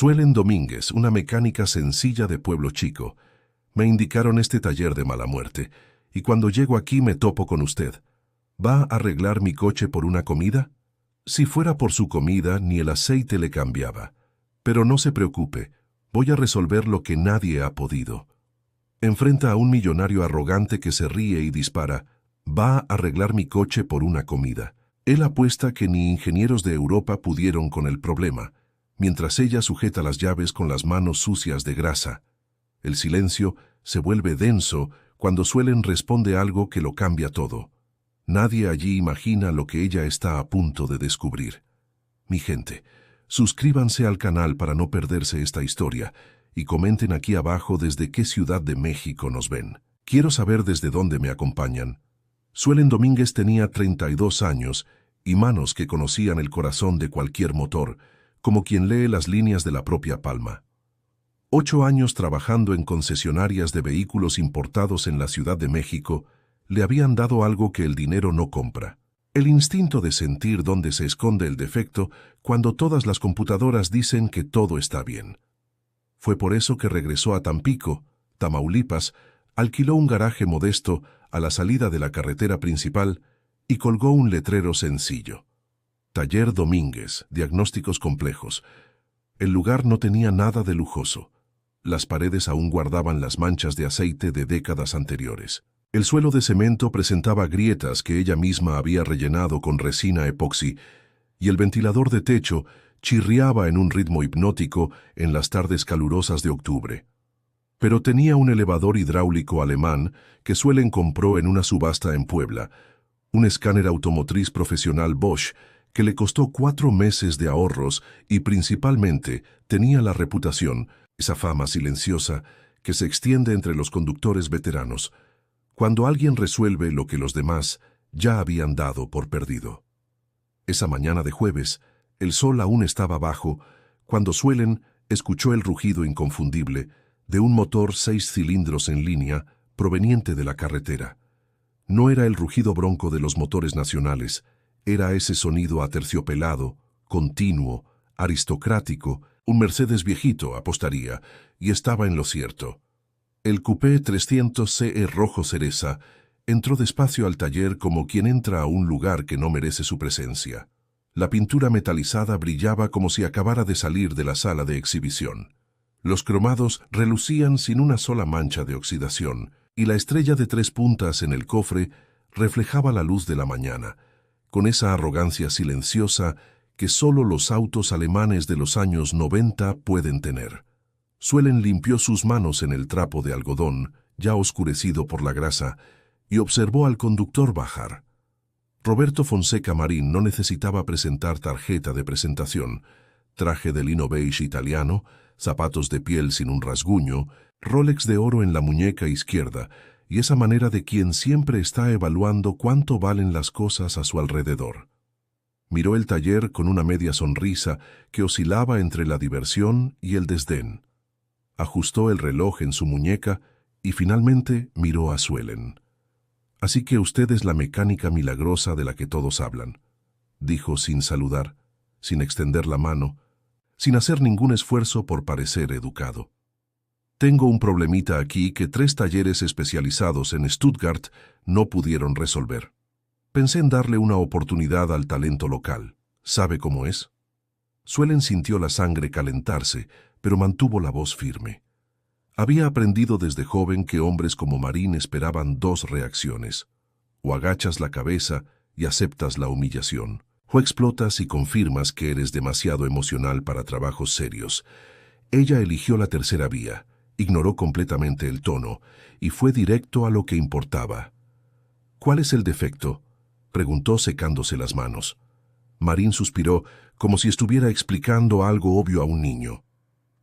Suelen Domínguez, una mecánica sencilla de pueblo chico. Me indicaron este taller de mala muerte, y cuando llego aquí me topo con usted. ¿Va a arreglar mi coche por una comida? Si fuera por su comida, ni el aceite le cambiaba. Pero no se preocupe, voy a resolver lo que nadie ha podido. Enfrenta a un millonario arrogante que se ríe y dispara. Va a arreglar mi coche por una comida. Él apuesta que ni ingenieros de Europa pudieron con el problema, mientras ella sujeta las llaves con las manos sucias de grasa. El silencio se vuelve denso cuando Suelen responde algo que lo cambia todo. Nadie allí imagina lo que ella está a punto de descubrir. Mi gente, suscríbanse al canal para no perderse esta historia y comenten aquí abajo desde qué ciudad de México nos ven. Quiero saber desde dónde me acompañan. Suelen Domínguez tenía 32 años y manos que conocían el corazón de cualquier motor, como quien lee las líneas de la propia palma. 8 años trabajando en concesionarias de vehículos importados en la Ciudad de México le habían dado algo que el dinero no compra: el instinto de sentir dónde se esconde el defecto cuando todas las computadoras dicen que todo está bien. Fue por eso que regresó a Tampico, Tamaulipas, alquiló un garaje modesto a la salida de la carretera principal y colgó un letrero sencillo: Taller Domínguez, diagnósticos complejos. El lugar no tenía nada de lujoso. Las paredes aún guardaban las manchas de aceite de décadas anteriores. El suelo de cemento presentaba grietas que ella misma había rellenado con resina epoxi, y el ventilador de techo chirriaba en un ritmo hipnótico en las tardes calurosas de octubre. Pero tenía un elevador hidráulico alemán que Suelen compró en una subasta en Puebla, un escáner automotriz profesional Bosch que le costó 4 meses de ahorros y principalmente tenía la reputación, esa fama silenciosa que se extiende entre los conductores veteranos, cuando alguien resuelve lo que los demás ya habían dado por perdido. Esa mañana de jueves, el sol aún estaba bajo, cuando Suelen escuchó el rugido inconfundible de un motor 6 cilindros en línea proveniente de la carretera. No era el rugido bronco de los motores nacionales, era ese sonido aterciopelado, continuo, aristocrático. Un Mercedes viejito, apostaría, y estaba en lo cierto. El Coupé 300 CE rojo cereza entró despacio al taller como quien entra a un lugar que no merece su presencia. La pintura metalizada brillaba como si acabara de salir de la sala de exhibición. Los cromados relucían sin una sola mancha de oxidación, y la estrella de 3 puntas en el cofre reflejaba la luz de la mañana, con esa arrogancia silenciosa que solo los autos alemanes de los años 90 pueden tener. Suelen limpió sus manos en el trapo de algodón, ya oscurecido por la grasa, y observó al conductor bajar. Roberto Fonseca Marín no necesitaba presentar tarjeta de presentación: traje de lino beige italiano, zapatos de piel sin un rasguño, Rolex de oro en la muñeca izquierda, y esa manera de quien siempre está evaluando cuánto valen las cosas a su alrededor. Miró el taller con una media sonrisa que oscilaba entre la diversión y el desdén. Ajustó el reloj en su muñeca y finalmente miró a Suelen. «Así que usted es la mecánica milagrosa de la que todos hablan», dijo sin saludar, sin extender la mano, sin hacer ningún esfuerzo por parecer educado. «Tengo un problemita aquí que 3 talleres especializados en Stuttgart no pudieron resolver. Pensé en darle una oportunidad al talento local. ¿Sabe cómo es?». Suelen sintió la sangre calentarse, pero mantuvo la voz firme. Había aprendido desde joven que hombres como Marín esperaban 2 reacciones: o agachas la cabeza y aceptas la humillación, o explotas y confirmas que eres demasiado emocional para trabajos serios. Ella eligió la tercera vía, ignoró completamente el tono y fue directo a lo que importaba. «¿Cuál es el defecto?», preguntó secándose las manos. Marín suspiró como si estuviera explicando algo obvio a un niño.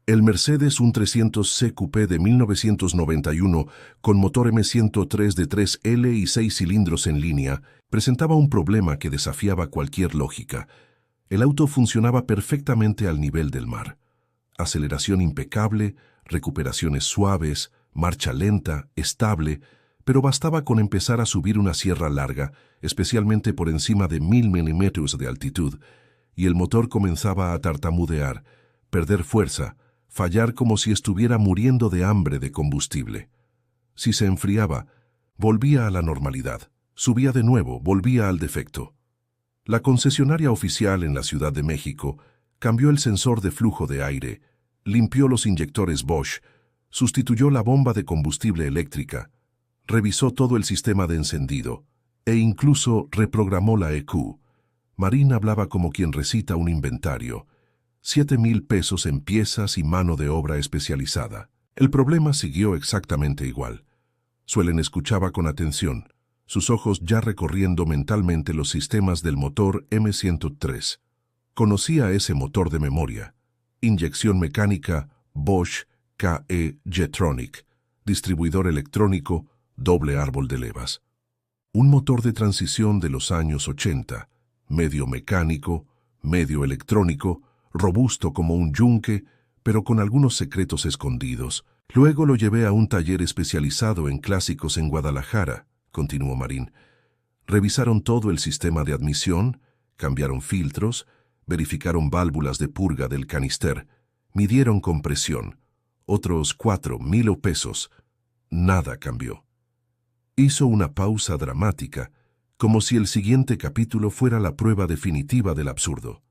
El Mercedes 300C Coupé de 1991, con motor M103 de 3L y 6 cilindros en línea, presentaba un problema que desafiaba cualquier lógica. El auto funcionaba perfectamente al nivel del mar. Aceleración impecable, recuperaciones suaves, marcha lenta, estable, pero bastaba con empezar a subir una sierra larga, especialmente por encima de 1000 milímetros de altitud, y el motor comenzaba a tartamudear, perder fuerza, fallar como si estuviera muriendo de hambre de combustible. Si se enfriaba, volvía a la normalidad. Subía de nuevo, volvía al defecto. La concesionaria oficial en la Ciudad de México cambió el sensor de flujo de aire, limpió los inyectores Bosch, sustituyó la bomba de combustible eléctrica, revisó todo el sistema de encendido e incluso reprogramó la EQ. Marín hablaba como quien recita un inventario. 7,000 pesos en piezas y mano de obra especializada. El problema siguió exactamente igual. Suelen escuchaba con atención, sus ojos ya recorriendo mentalmente los sistemas del motor M103. Conocía ese motor de memoria. Inyección mecánica Bosch KE Jetronic. Distribuidor electrónico doble árbol de levas. Un motor de transición de los años 80, medio mecánico, medio electrónico, robusto como un yunque, pero con algunos secretos escondidos. Luego lo llevé a un taller especializado en clásicos en Guadalajara, continuó Marín. Revisaron todo el sistema de admisión, cambiaron filtros, verificaron válvulas de purga del canister, midieron compresión, otros 4,000 pesos. Nada cambió. Hizo una pausa dramática, como si el siguiente capítulo fuera la prueba definitiva del absurdo.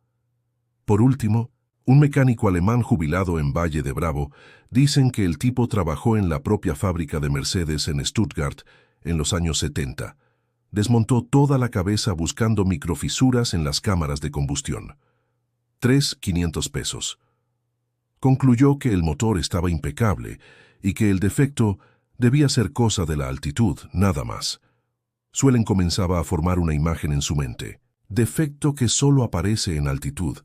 Por último, un mecánico alemán jubilado en Valle de Bravo dicen que el tipo trabajó en la propia fábrica de Mercedes en Stuttgart en los años 70. Desmontó toda la cabeza buscando microfisuras en las cámaras de combustión. 3,500 pesos. Concluyó que el motor estaba impecable y que el defecto debía ser cosa de la altitud, nada más. Suelen comenzaba a formar una imagen en su mente. Defecto que solo aparece en altitud,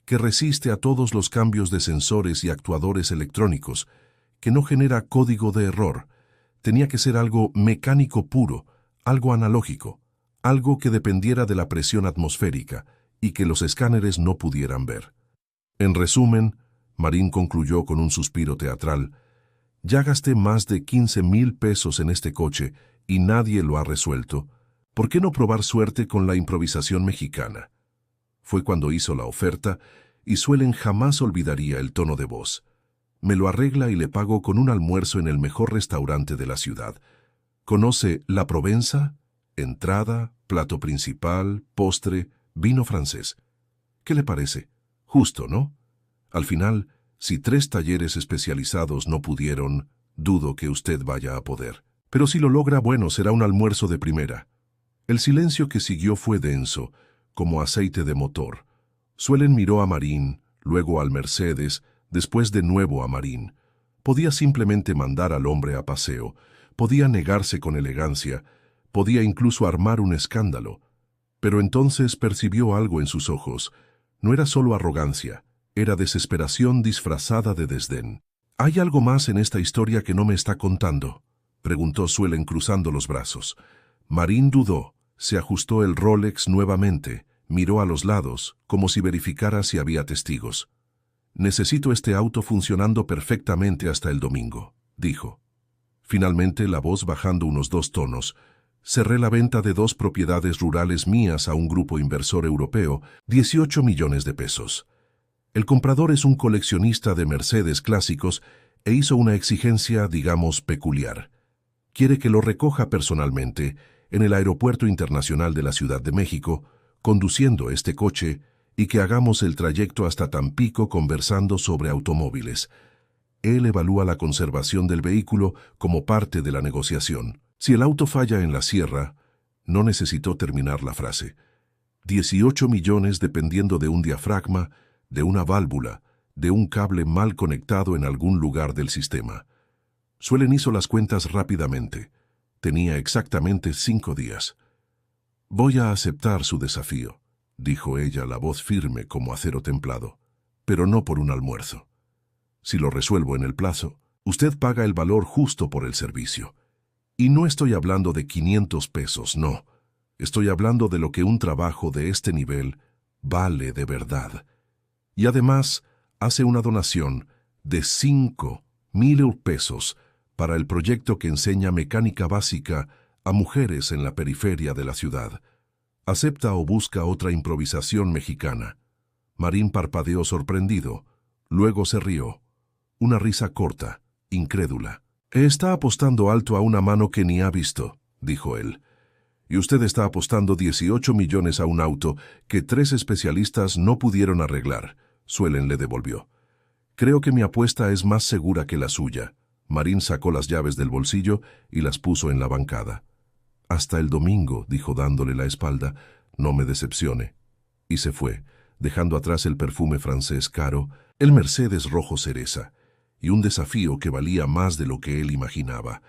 que resiste a todos los cambios de sensores y actuadores electrónicos, que no genera código de error. Tenía que ser algo mecánico puro, algo analógico, algo que dependiera de la presión atmosférica y que los escáneres no pudieran ver. En resumen, Marín concluyó con un suspiro teatral, ya gasté más de 15,000 pesos en este coche y nadie lo ha resuelto. ¿Por qué no probar suerte con la improvisación mexicana? Fue cuando hizo la oferta y Suelen jamás olvidaría el tono de voz. Me lo arregla y le pago con un almuerzo en el mejor restaurante de la ciudad. ¿Conoce La Provenza? Entrada, plato principal, postre, vino francés. ¿Qué le parece? Justo, ¿no? Al final, si 3 talleres especializados no pudieron, dudo que usted vaya a poder. Pero si lo logra, bueno, será un almuerzo de primera. El silencio que siguió fue denso, como aceite de motor. Suelen miró a Marín, luego al Mercedes, después de nuevo a Marín. Podía simplemente mandar al hombre a paseo, podía negarse con elegancia, podía incluso armar un escándalo. Pero entonces percibió algo en sus ojos. No era solo arrogancia, era desesperación disfrazada de desdén. ¿Hay algo más en esta historia que no me está contando?, preguntó Suelen cruzando los brazos. Marín dudó, se ajustó el Rolex nuevamente, miró a los lados, como si verificara si había testigos. Necesito este auto funcionando perfectamente hasta el domingo, dijo. Finalmente, la voz bajando unos 2 tonos, cerré la venta de 2 propiedades rurales mías a un grupo inversor europeo, 18 millones de pesos. El comprador es un coleccionista de Mercedes clásicos e hizo una exigencia, digamos, peculiar. Quiere que lo recoja personalmente en el Aeropuerto Internacional de la Ciudad de México, conduciendo este coche, y que hagamos el trayecto hasta Tampico conversando sobre automóviles. Él evalúa la conservación del vehículo como parte de la negociación. Si el auto falla en la sierra, no necesitó terminar la frase. 18 millones dependiendo de un diafragma, de una válvula, de un cable mal conectado en algún lugar del sistema. Suelen hizo las cuentas rápidamente. Tenía exactamente 5 días. Voy a aceptar su desafío, dijo ella, la voz firme como acero templado, pero no por un almuerzo. Si lo resuelvo en el plazo, usted paga el valor justo por el servicio. Y no estoy hablando de 500 pesos, no. Estoy hablando de lo que un trabajo de este nivel vale de verdad. Y además, hace una donación de 5,000 pesos para el proyecto que enseña mecánica básica a mujeres en la periferia de la ciudad. ¿Acepta o busca otra improvisación mexicana? Marín parpadeó sorprendido, Luego se rió. Una risa corta, incrédula. Está apostando alto a una mano que ni ha visto, dijo él. Y usted está apostando 18 millones a un auto que 3 especialistas no pudieron arreglar, Suelen le devolvió. Creo que mi apuesta es más segura que la suya. Marín sacó las llaves del bolsillo y las puso en la bancada. Hasta el domingo, dijo dándole la espalda, no me decepcione. Y se fue, dejando atrás el perfume francés caro, el Mercedes rojo cereza, y un desafío que valía más de lo que él imaginaba.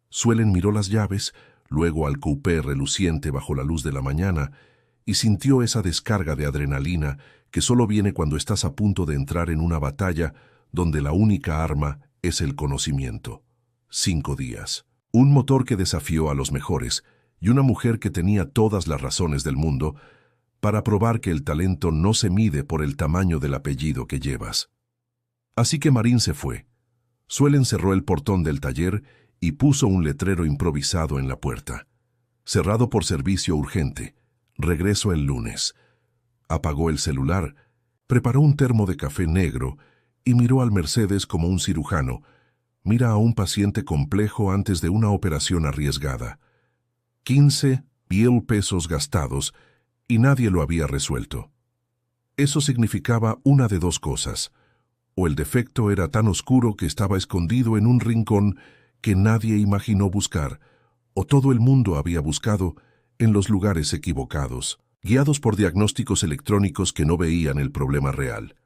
Suelen miró las llaves, luego al coupé reluciente bajo la luz de la mañana, y sintió esa descarga de adrenalina que solo viene cuando estás a punto de entrar en una batalla donde la única arma es el conocimiento. 5 días. Un motor que desafió a los mejores y una mujer que tenía todas las razones del mundo para probar que el talento no se mide por el tamaño del apellido que llevas. Así que Marín se fue. Suelen cerró el portón del taller y puso un letrero improvisado en la puerta. Cerrado por servicio urgente. Regreso el lunes. Apagó el celular, preparó un termo de café negro y miró al Mercedes como un cirujano. Mira a un paciente complejo antes de una operación arriesgada. 15,000 pesos gastados y nadie lo había resuelto. Eso significaba una de dos cosas. O el defecto era tan oscuro que estaba escondido en un rincón que nadie imaginó buscar, o todo el mundo había buscado en los lugares equivocados, guiados por diagnósticos electrónicos que no veían el problema real.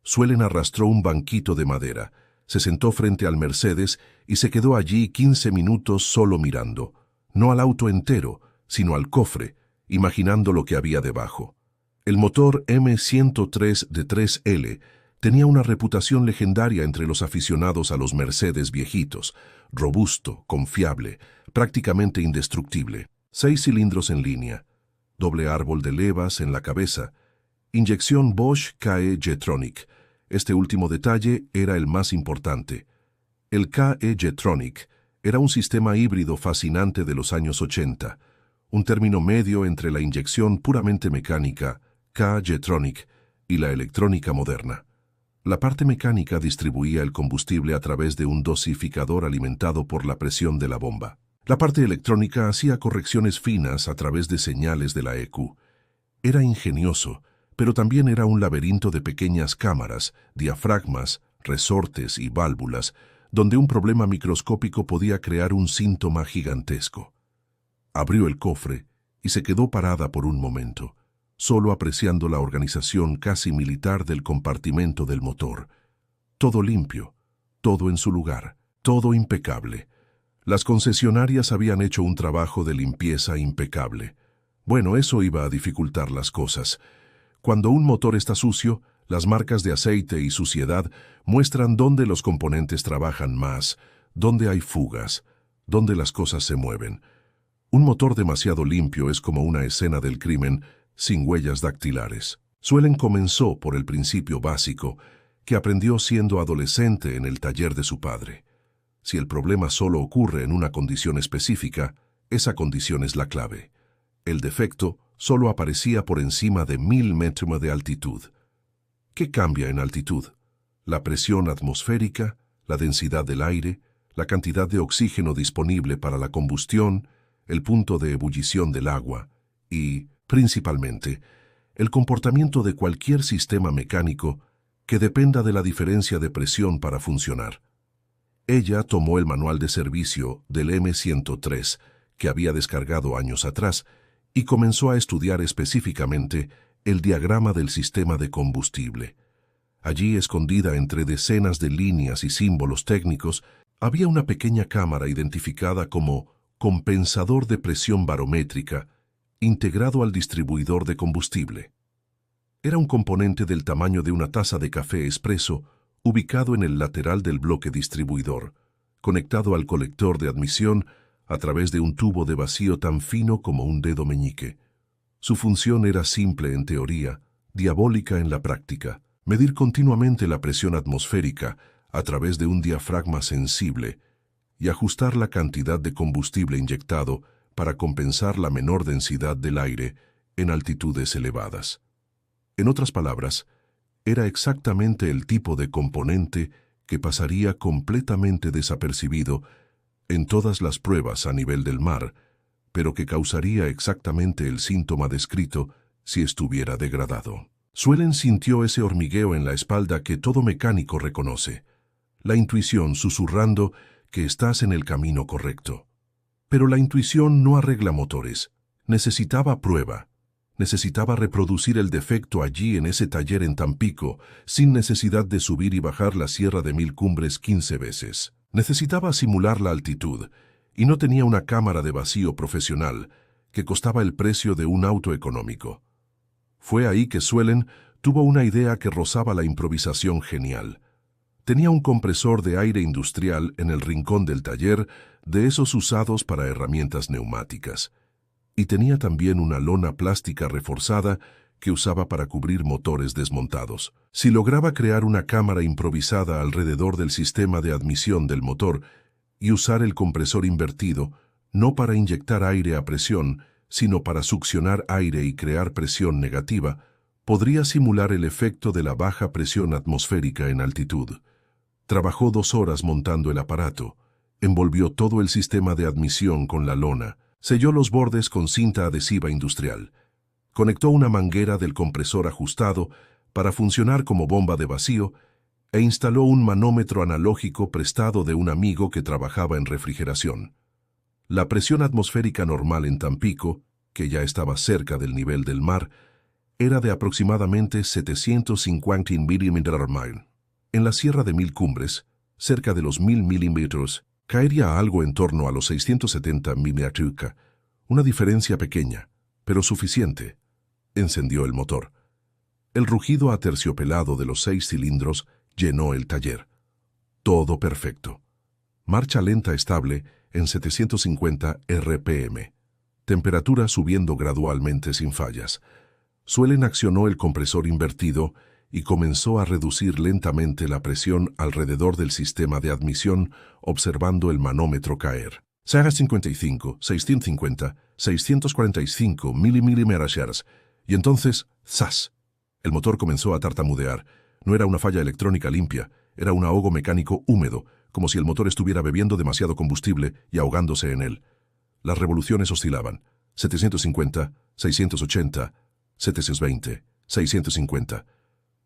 Suelen arrastró un banquito de madera, se sentó frente al Mercedes y se quedó allí 15 minutos solo mirando, no al auto entero, sino al cofre, imaginando lo que había debajo. El motor M103 de 3L tenía una reputación legendaria entre los aficionados a los Mercedes viejitos, robusto, confiable, prácticamente indestructible. 6 cilindros en línea, doble árbol de levas en la cabeza, inyección Bosch KE Jetronic. Este último detalle era el más importante. El KE Jetronic era un sistema híbrido fascinante de los años 80, un término medio entre la inyección puramente mecánica, KE Jetronic, y la electrónica moderna. La parte mecánica distribuía el combustible a través de un dosificador alimentado por la presión de la bomba. La parte electrónica hacía correcciones finas a través de señales de la EQ. Era ingenioso, pero también era un laberinto de pequeñas cámaras, diafragmas, resortes y válvulas, donde un problema microscópico podía crear un síntoma gigantesco. Abrió el cofre y se quedó parada por un momento, solo apreciando la organización casi militar del compartimento del motor. Todo limpio, todo en su lugar, todo impecable. Las concesionarias habían hecho un trabajo de limpieza impecable. Bueno, eso iba a dificultar las cosas. Cuando un motor está sucio, las marcas de aceite y suciedad muestran dónde los componentes trabajan más, dónde hay fugas, dónde las cosas se mueven. Un motor demasiado limpio es como una escena del crimen sin huellas dactilares. Suelen comenzó por el principio básico que aprendió siendo adolescente en el taller de su padre. Si el problema solo ocurre en una condición específica, esa condición es la clave. El defecto solo aparecía por encima de 1000 metros de altitud. ¿Qué cambia en altitud? La presión atmosférica, la densidad del aire, la cantidad de oxígeno disponible para la combustión, el punto de ebullición del agua y, principalmente, el comportamiento de cualquier sistema mecánico que dependa de la diferencia de presión para funcionar. Ella tomó el manual de servicio del M103 que había descargado años atrás y comenzó a estudiar específicamente el diagrama del sistema de combustible. Allí, escondida entre decenas de líneas y símbolos técnicos, había una pequeña cámara identificada como compensador de presión barométrica integrado al distribuidor de combustible. Era un componente del tamaño de una taza de café expreso ubicado en el lateral del bloque distribuidor, conectado al colector de admisión a través de un tubo de vacío tan fino como un dedo meñique. Su función era simple en teoría, diabólica en la práctica: medir continuamente la presión atmosférica a través de un diafragma sensible y ajustar la cantidad de combustible inyectado para compensar la menor densidad del aire en altitudes elevadas. En otras palabras, Era exactamente el tipo de componente que pasaría completamente desapercibido en todas las pruebas a nivel del mar, pero que causaría exactamente el síntoma descrito si estuviera degradado. Suelen sintió ese hormigueo en la espalda que todo mecánico reconoce, la intuición susurrando que estás en el camino correcto. Pero la intuición no arregla motores, necesitaba prueba. Necesitaba reproducir el defecto allí en ese taller en Tampico, sin necesidad de subir y bajar la Sierra de Mil Cumbres 15 veces. Necesitaba simular la altitud, y no tenía una cámara de vacío profesional, que costaba el precio de un auto económico. Fue ahí que Suelen tuvo una idea que rozaba la improvisación genial. Tenía un compresor de aire industrial en el rincón del taller, de esos usados para herramientas neumáticas. Y tenía también una lona plástica reforzada que usaba para cubrir motores desmontados. Si lograba crear una cámara improvisada alrededor del sistema de admisión del motor y usar el compresor invertido, no para inyectar aire a presión, sino para succionar aire y crear presión negativa, podría simular el efecto de la baja presión atmosférica en altitud. Trabajó 2 horas montando el aparato, envolvió todo el sistema de admisión con la lona, selló los bordes con cinta adhesiva industrial, conectó una manguera del compresor ajustado para funcionar como bomba de vacío e instaló un manómetro analógico prestado de un amigo que trabajaba en refrigeración. La presión atmosférica normal en Tampico, que ya estaba cerca del nivel del mar, era de aproximadamente 750 mm. En la Sierra de Mil Cumbres, cerca de los 1000 milímetros, caería algo en torno a los 670 mm, una diferencia pequeña, pero suficiente. Encendió el motor. El rugido aterciopelado de los 6 cilindros llenó el taller. Todo perfecto. Marcha lenta estable en 750 RPM. Temperatura subiendo gradualmente sin fallas. Suelen accionó el compresor invertido y comenzó a reducir lentamente la presión alrededor del sistema de admisión, observando el manómetro caer. 655, 650, 645 milímetros. Y entonces, ¡zas! El motor comenzó a tartamudear. No era una falla electrónica limpia, era un ahogo mecánico húmedo, como si el motor estuviera bebiendo demasiado combustible y ahogándose en él. Las revoluciones oscilaban. 750, 680, 720, 650.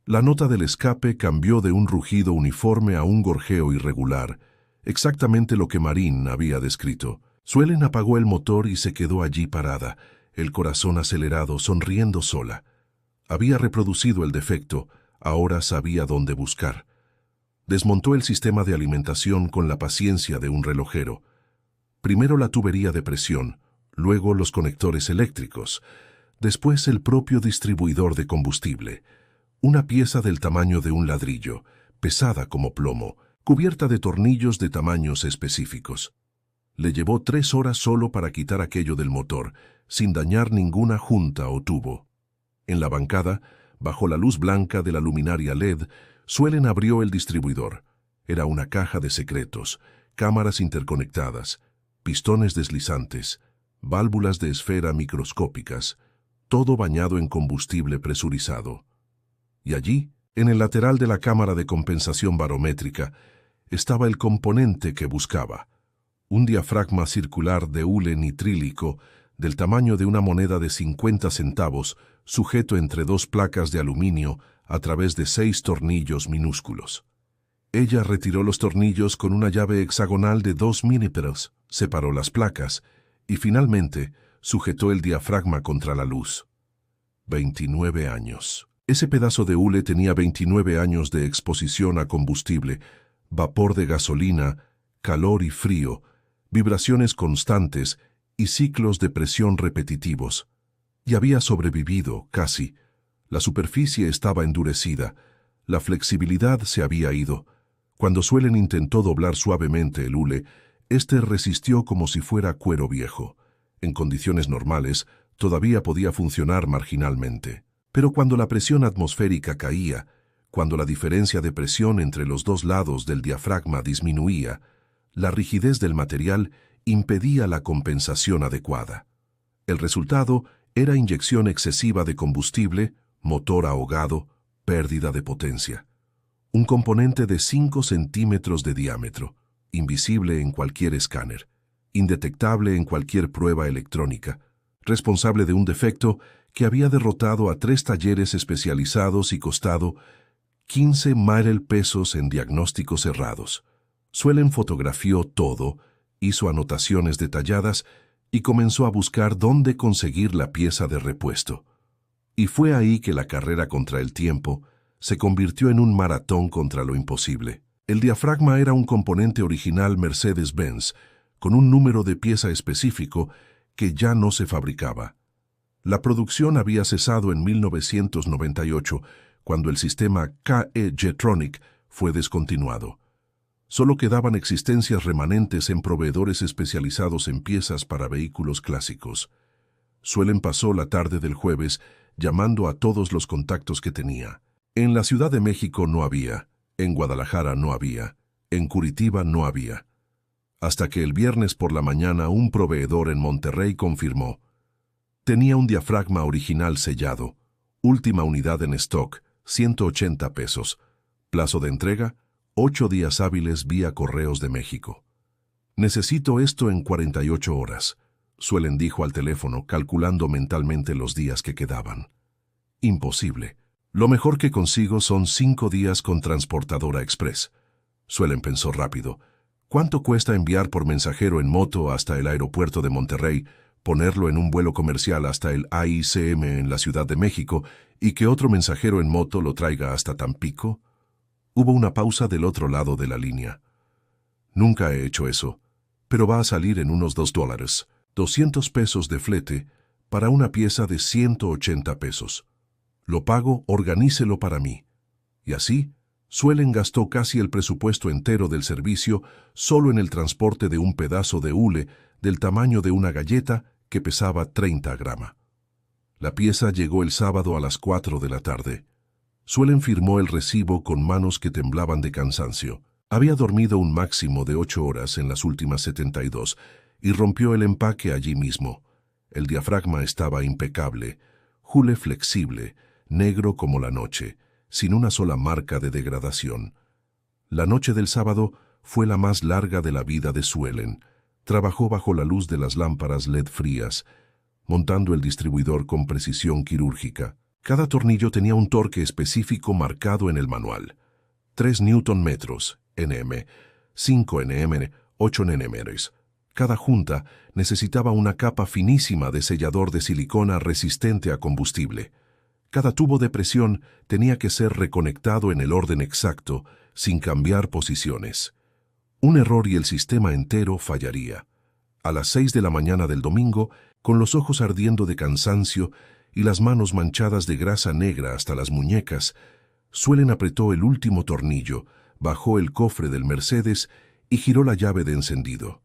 La nota del escape cambió de un rugido uniforme a un gorjeo irregular, exactamente lo que Marín había descrito. Suelen apagó el motor y se quedó allí parada, el corazón acelerado, sonriendo sola. Había reproducido el defecto, ahora sabía dónde buscar. Desmontó el sistema de alimentación con la paciencia de un relojero. Primero la tubería de presión, luego los conectores eléctricos, después el propio distribuidor de combustible. Una pieza del tamaño de un ladrillo, pesada como plomo, cubierta de tornillos de tamaños específicos. Le llevó 3 horas solo para quitar aquello del motor, sin dañar ninguna junta o tubo. En la bancada, bajo la luz blanca de la luminaria LED, Suelen abrió el distribuidor. Era una caja de secretos, cámaras interconectadas, pistones deslizantes, válvulas de esfera microscópicas, todo bañado en combustible presurizado. Y allí, en el lateral de la cámara de compensación barométrica, estaba el componente que buscaba. Un diafragma circular de hule nitrílico del tamaño de una moneda de 50 centavos, sujeto entre 2 placas de aluminio a través de 6 tornillos minúsculos. Ella retiró los tornillos con una llave hexagonal de 2 milímetros, separó las placas y finalmente sujetó el diafragma contra la luz. 29 años. Ese pedazo de hule tenía 29 años de exposición a combustible, vapor de gasolina, calor y frío, vibraciones constantes y ciclos de presión repetitivos. Y había sobrevivido, casi. La superficie estaba endurecida, la flexibilidad se había ido. Cuando Suelen intentó doblar suavemente el hule, este resistió como si fuera cuero viejo. En condiciones normales, todavía podía funcionar marginalmente. Pero cuando la presión atmosférica caía, cuando la diferencia de presión entre los 2 lados del diafragma disminuía, la rigidez del material impedía la compensación adecuada. El resultado era inyección excesiva de combustible, motor ahogado, pérdida de potencia. Un componente de 5 centímetros de diámetro, invisible en cualquier escáner, indetectable en cualquier prueba electrónica, responsable de un defecto que había derrotado a 3 talleres especializados y costado 15.000 pesos en diagnósticos errados. Suelen fotografió todo, hizo anotaciones detalladas y comenzó a buscar dónde conseguir la pieza de repuesto. Y fue ahí que la carrera contra el tiempo se convirtió en un maratón contra lo imposible. El diafragma era un componente original Mercedes-Benz, con un número de pieza específico que ya no se fabricaba. La producción había cesado en 1998, cuando el sistema KE Jetronic fue descontinuado. Solo quedaban existencias remanentes en proveedores especializados en piezas para vehículos clásicos. Suelen pasó la tarde del jueves llamando a todos los contactos que tenía. En la Ciudad de México no había, en Guadalajara no había, en Curitiba no había. Hasta que el viernes por la mañana un proveedor en Monterrey confirmó. Tenía un diafragma original sellado, última unidad en stock, 180 pesos. Plazo de entrega, 8 días hábiles vía Correos de México. Necesito esto en 48 horas, Suelen dijo al teléfono, calculando mentalmente los días que quedaban. Imposible. Lo mejor que consigo son 5 días con transportadora express. Suelen pensó rápido. ¿Cuánto cuesta enviar por mensajero en moto hasta el aeropuerto de Monterrey, ponerlo en un vuelo comercial hasta el AICM en la Ciudad de México y que otro mensajero en moto lo traiga hasta Tampico? Hubo una pausa del otro lado de la línea. Nunca he hecho eso, pero va a salir en unos $2, 200 pesos de flete para una pieza de 180 pesos. Lo pago, organícelo para mí. Y así, Suelen gastó casi el presupuesto entero del servicio solo en el transporte de un pedazo de hule del tamaño de una galleta que pesaba 30 gramos. La pieza llegó el sábado a las 4 de la tarde. Suelen firmó el recibo con manos que temblaban de cansancio. Había dormido un máximo de 8 horas en las últimas 72 y rompió el empaque allí mismo. El diafragma estaba impecable, hule flexible, negro como la noche, sin una sola marca de degradación. La noche del sábado fue la más larga de la vida de Suelen. Trabajó bajo la luz de las lámparas LED frías, montando el distribuidor con precisión quirúrgica. Cada tornillo tenía un torque específico marcado en el manual. 3 Nm, Nm, 5 Nm, 8 Nm. Cada junta necesitaba una capa finísima de sellador de silicona resistente a combustible. Cada tubo de presión tenía que ser reconectado en el orden exacto, sin cambiar posiciones. Un error y el sistema entero fallaría. A las 6 de la mañana del domingo, con los ojos ardiendo de cansancio y las manos manchadas de grasa negra hasta las muñecas, Suelen apretó el último tornillo, bajó el cofre del Mercedes y giró la llave de encendido.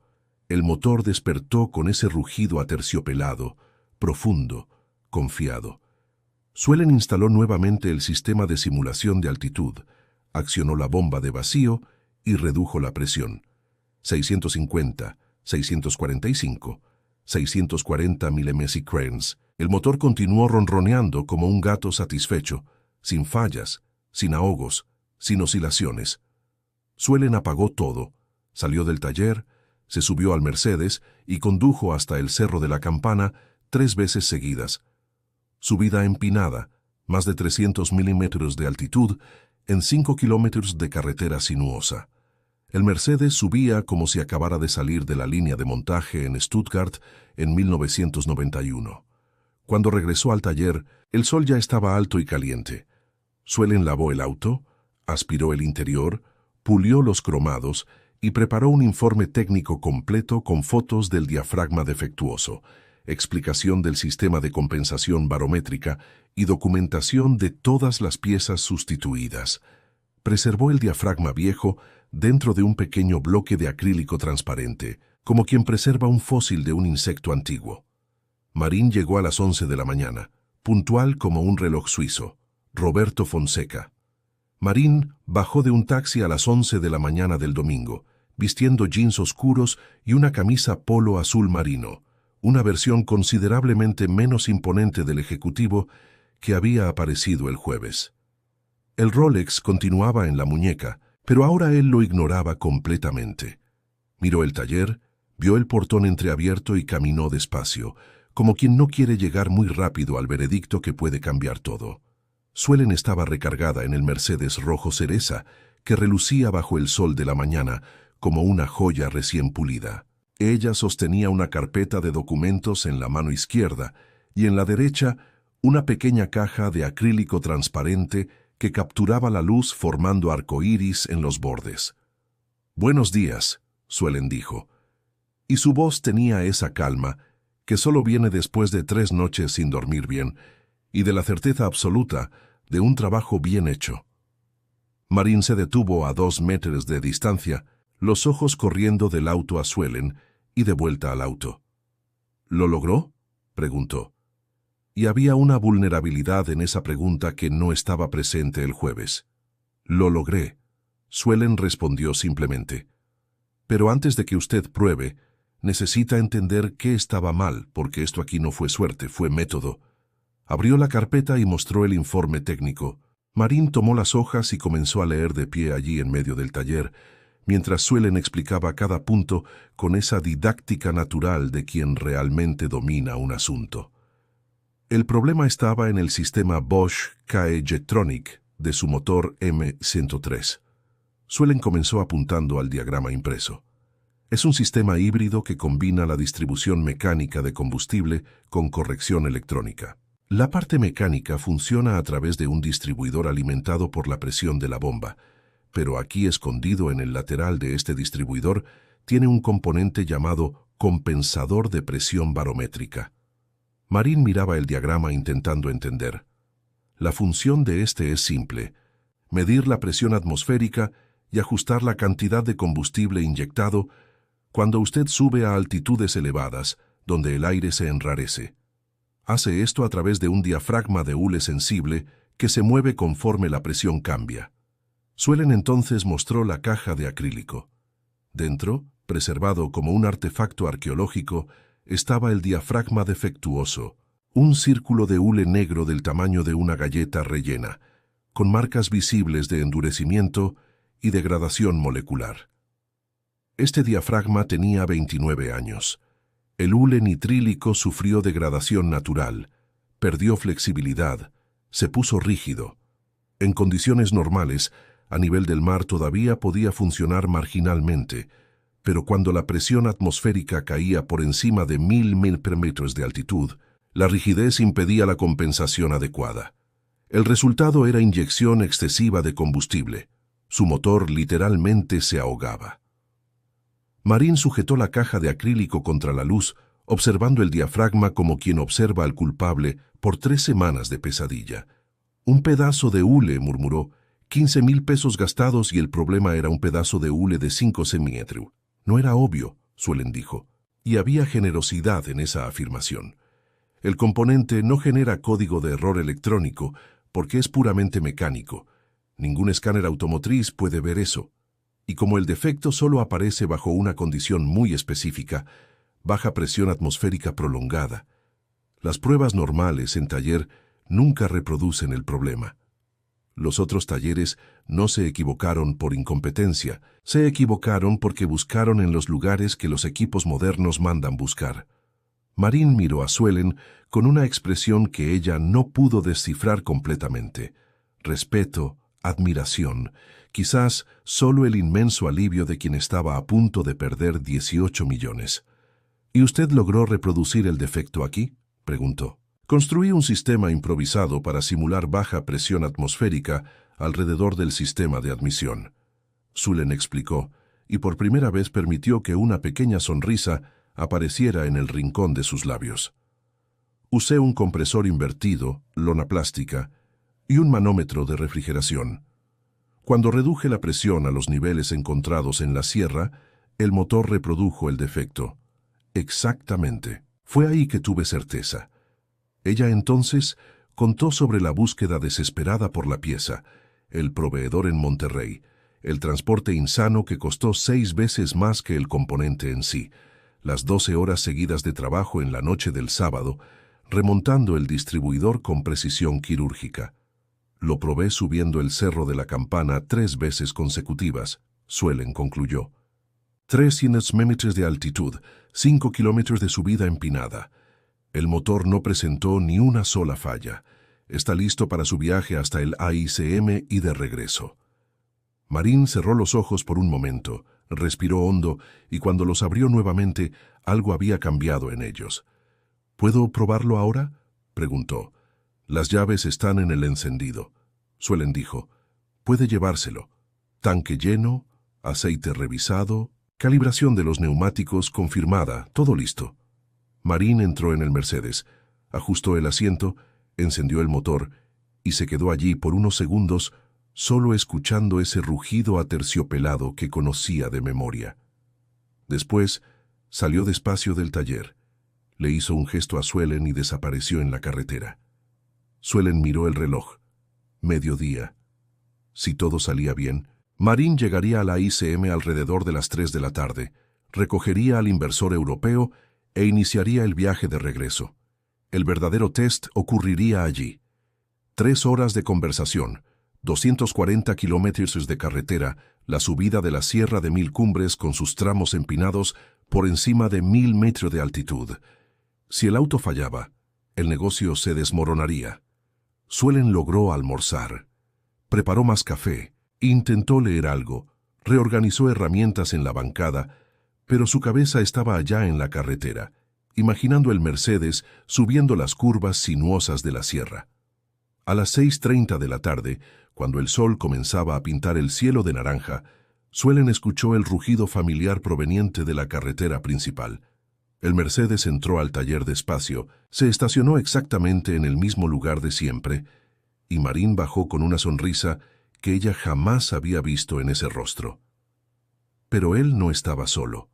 El motor despertó con ese rugido aterciopelado, profundo, confiado. Suelen instaló nuevamente el sistema de simulación de altitud, accionó la bomba de vacío y redujo la presión. 650, 645, 640 millisecunds. El motor continuó ronroneando como un gato satisfecho, sin fallas, sin ahogos, sin oscilaciones. Suelen apagó todo, salió del taller, se subió al Mercedes y condujo hasta el Cerro de la Campana 3 veces seguidas. Subida empinada, más de 300 milímetros de altitud, en 5 kilómetros de carretera sinuosa. El Mercedes subía como si acabara de salir de la línea de montaje en Stuttgart en 1991. Cuando regresó al taller, el sol ya estaba alto y caliente. Suelen lavó el auto, aspiró el interior, pulió los cromados y preparó un informe técnico completo con fotos del diafragma defectuoso, explicación del sistema de compensación barométrica y documentación de todas las piezas sustituidas. Preservó el diafragma viejo dentro de un pequeño bloque de acrílico transparente, como quien preserva un fósil de un insecto antiguo. Marín llegó a las 11 de la mañana, puntual como un reloj suizo. Roberto Fonseca. Marín bajó de un taxi a las 11 de la mañana del domingo, vistiendo jeans oscuros y una camisa polo azul marino, una versión considerablemente menos imponente del ejecutivo que había aparecido el jueves. El Rolex continuaba en la muñeca, pero ahora él lo ignoraba completamente. Miró el taller, vio el portón entreabierto y caminó despacio, como quien no quiere llegar muy rápido al veredicto que puede cambiar todo. Suelen estaba recargada en el Mercedes rojo cereza, que relucía bajo el sol de la mañana como una joya recién pulida. Ella sostenía una carpeta de documentos en la mano izquierda y en la derecha una pequeña caja de acrílico transparente que capturaba la luz formando arcoíris en los bordes. «Buenos días», Suelen dijo, y su voz tenía esa calma que solo viene después de 3 noches sin dormir bien y de la certeza absoluta de un trabajo bien hecho. Marín se detuvo a 2 metros de distancia, los ojos corriendo del auto a Suelen y de vuelta al auto. «¿Lo logró?», preguntó. Y había una vulnerabilidad en esa pregunta que no estaba presente el jueves. «Lo logré», Suelen respondió simplemente. «Pero antes de que usted pruebe, necesita entender qué estaba mal, porque esto aquí no fue suerte, fue método». Abrió la carpeta y mostró el informe técnico. Marín tomó las hojas y comenzó a leer de pie allí en medio del taller, mientras Suelen explicaba cada punto con esa didáctica natural de quien realmente domina un asunto. El problema estaba en el sistema Bosch KE-Jetronic de su motor M103. Suelen comenzó apuntando al diagrama impreso. Es un sistema híbrido que combina la distribución mecánica de combustible con corrección electrónica. La parte mecánica funciona a través de un distribuidor alimentado por la presión de la bomba, pero aquí escondido en el lateral de este distribuidor tiene un componente llamado compensador de presión barométrica. Marín miraba el diagrama intentando entender. La función de este es simple: medir la presión atmosférica y ajustar la cantidad de combustible inyectado cuando usted sube a altitudes elevadas, donde el aire se enrarece. Hace esto a través de un diafragma de hule sensible que se mueve conforme la presión cambia. Suelen entonces mostró la caja de acrílico. Dentro, preservado como un artefacto arqueológico, estaba el diafragma defectuoso, un círculo de hule negro del tamaño de una galleta rellena, con marcas visibles de endurecimiento y degradación molecular. Este diafragma tenía 29 años. El hule nitrílico sufrió degradación natural, perdió flexibilidad, se puso rígido. En condiciones normales, a nivel del mar todavía podía funcionar marginalmente, pero cuando la presión atmosférica caía por encima de 1000 mPa de altitud, la rigidez impedía la compensación adecuada. El resultado era inyección excesiva de combustible. Su motor literalmente se ahogaba. Marín sujetó la caja de acrílico contra la luz, observando el diafragma como quien observa al culpable por 3 semanas de pesadilla. «Un pedazo de hule», murmuró, 15,000 pesos gastados y el problema era un pedazo de hule de 5 centímetros. No era obvio, Suelen dijo, y había generosidad en esa afirmación. El componente no genera código de error electrónico porque es puramente mecánico. Ningún escáner automotriz puede ver eso. Y como el defecto solo aparece bajo una condición muy específica, baja presión atmosférica prolongada, las pruebas normales en taller nunca reproducen el problema. Los otros talleres no se equivocaron por incompetencia, se equivocaron porque buscaron en los lugares que los equipos modernos mandan buscar. Marín miró a Suelen con una expresión que ella no pudo descifrar completamente. Respeto, admiración, quizás solo el inmenso alivio de quien estaba a punto de perder 18 millones. ¿Y usted logró reproducir el defecto aquí?, preguntó. Construí un sistema improvisado para simular baja presión atmosférica alrededor del sistema de admisión. Suelen explicó, y por primera vez permitió que una pequeña sonrisa apareciera en el rincón de sus labios. Usé un compresor invertido, lona plástica, y un manómetro de refrigeración. Cuando reduje la presión a los niveles encontrados en la sierra, el motor reprodujo el defecto. Exactamente. Fue ahí que tuve certeza. Ella entonces contó sobre la búsqueda desesperada por la pieza, el proveedor en Monterrey, el transporte insano que costó 6 veces más que el componente en sí, las 12 horas seguidas de trabajo en la noche del sábado, remontando el distribuidor con precisión quirúrgica. Lo probé subiendo el Cerro de la Campana 3 veces consecutivas, Suelen concluyó. 300 metros de altitud, 5 kilómetros de subida empinada. El motor no presentó ni una sola falla. Está listo para su viaje hasta el AICM y de regreso. Marín cerró los ojos por un momento, respiró hondo y cuando los abrió nuevamente, algo había cambiado en ellos. ¿Puedo probarlo ahora?, preguntó. Las llaves están en el encendido. Suelen dijo. Puede llevárselo. Tanque lleno, aceite revisado, calibración de los neumáticos confirmada, todo listo. Marín entró en el Mercedes, ajustó el asiento, encendió el motor y se quedó allí por unos segundos solo escuchando ese rugido aterciopelado que conocía de memoria. Después salió despacio del taller, le hizo un gesto a Suelen y desapareció en la carretera. Suelen miró el reloj. Mediodía. Si todo salía bien, Marín llegaría a la ICM alrededor de las 3 de la tarde, recogería al inversor europeo e iniciaría el viaje de regreso. El verdadero test ocurriría allí. 3 horas de conversación, 240 kilómetros de carretera, la subida de la Sierra de 1000 Cumbres con sus tramos empinados por encima de 1000 metros de altitud. Si el auto fallaba, el negocio se desmoronaría. Suelen logró almorzar. Preparó más café, intentó leer algo, reorganizó herramientas en la bancada, pero su cabeza estaba allá en la carretera, imaginando el Mercedes subiendo las curvas sinuosas de la sierra. A las 6:30 de la tarde, cuando el sol comenzaba a pintar el cielo de naranja, Suelen escuchó el rugido familiar proveniente de la carretera principal. El Mercedes entró al taller despacio, se estacionó exactamente en el mismo lugar de siempre, y Marín bajó con una sonrisa que ella jamás había visto en ese rostro. Pero él no estaba solo.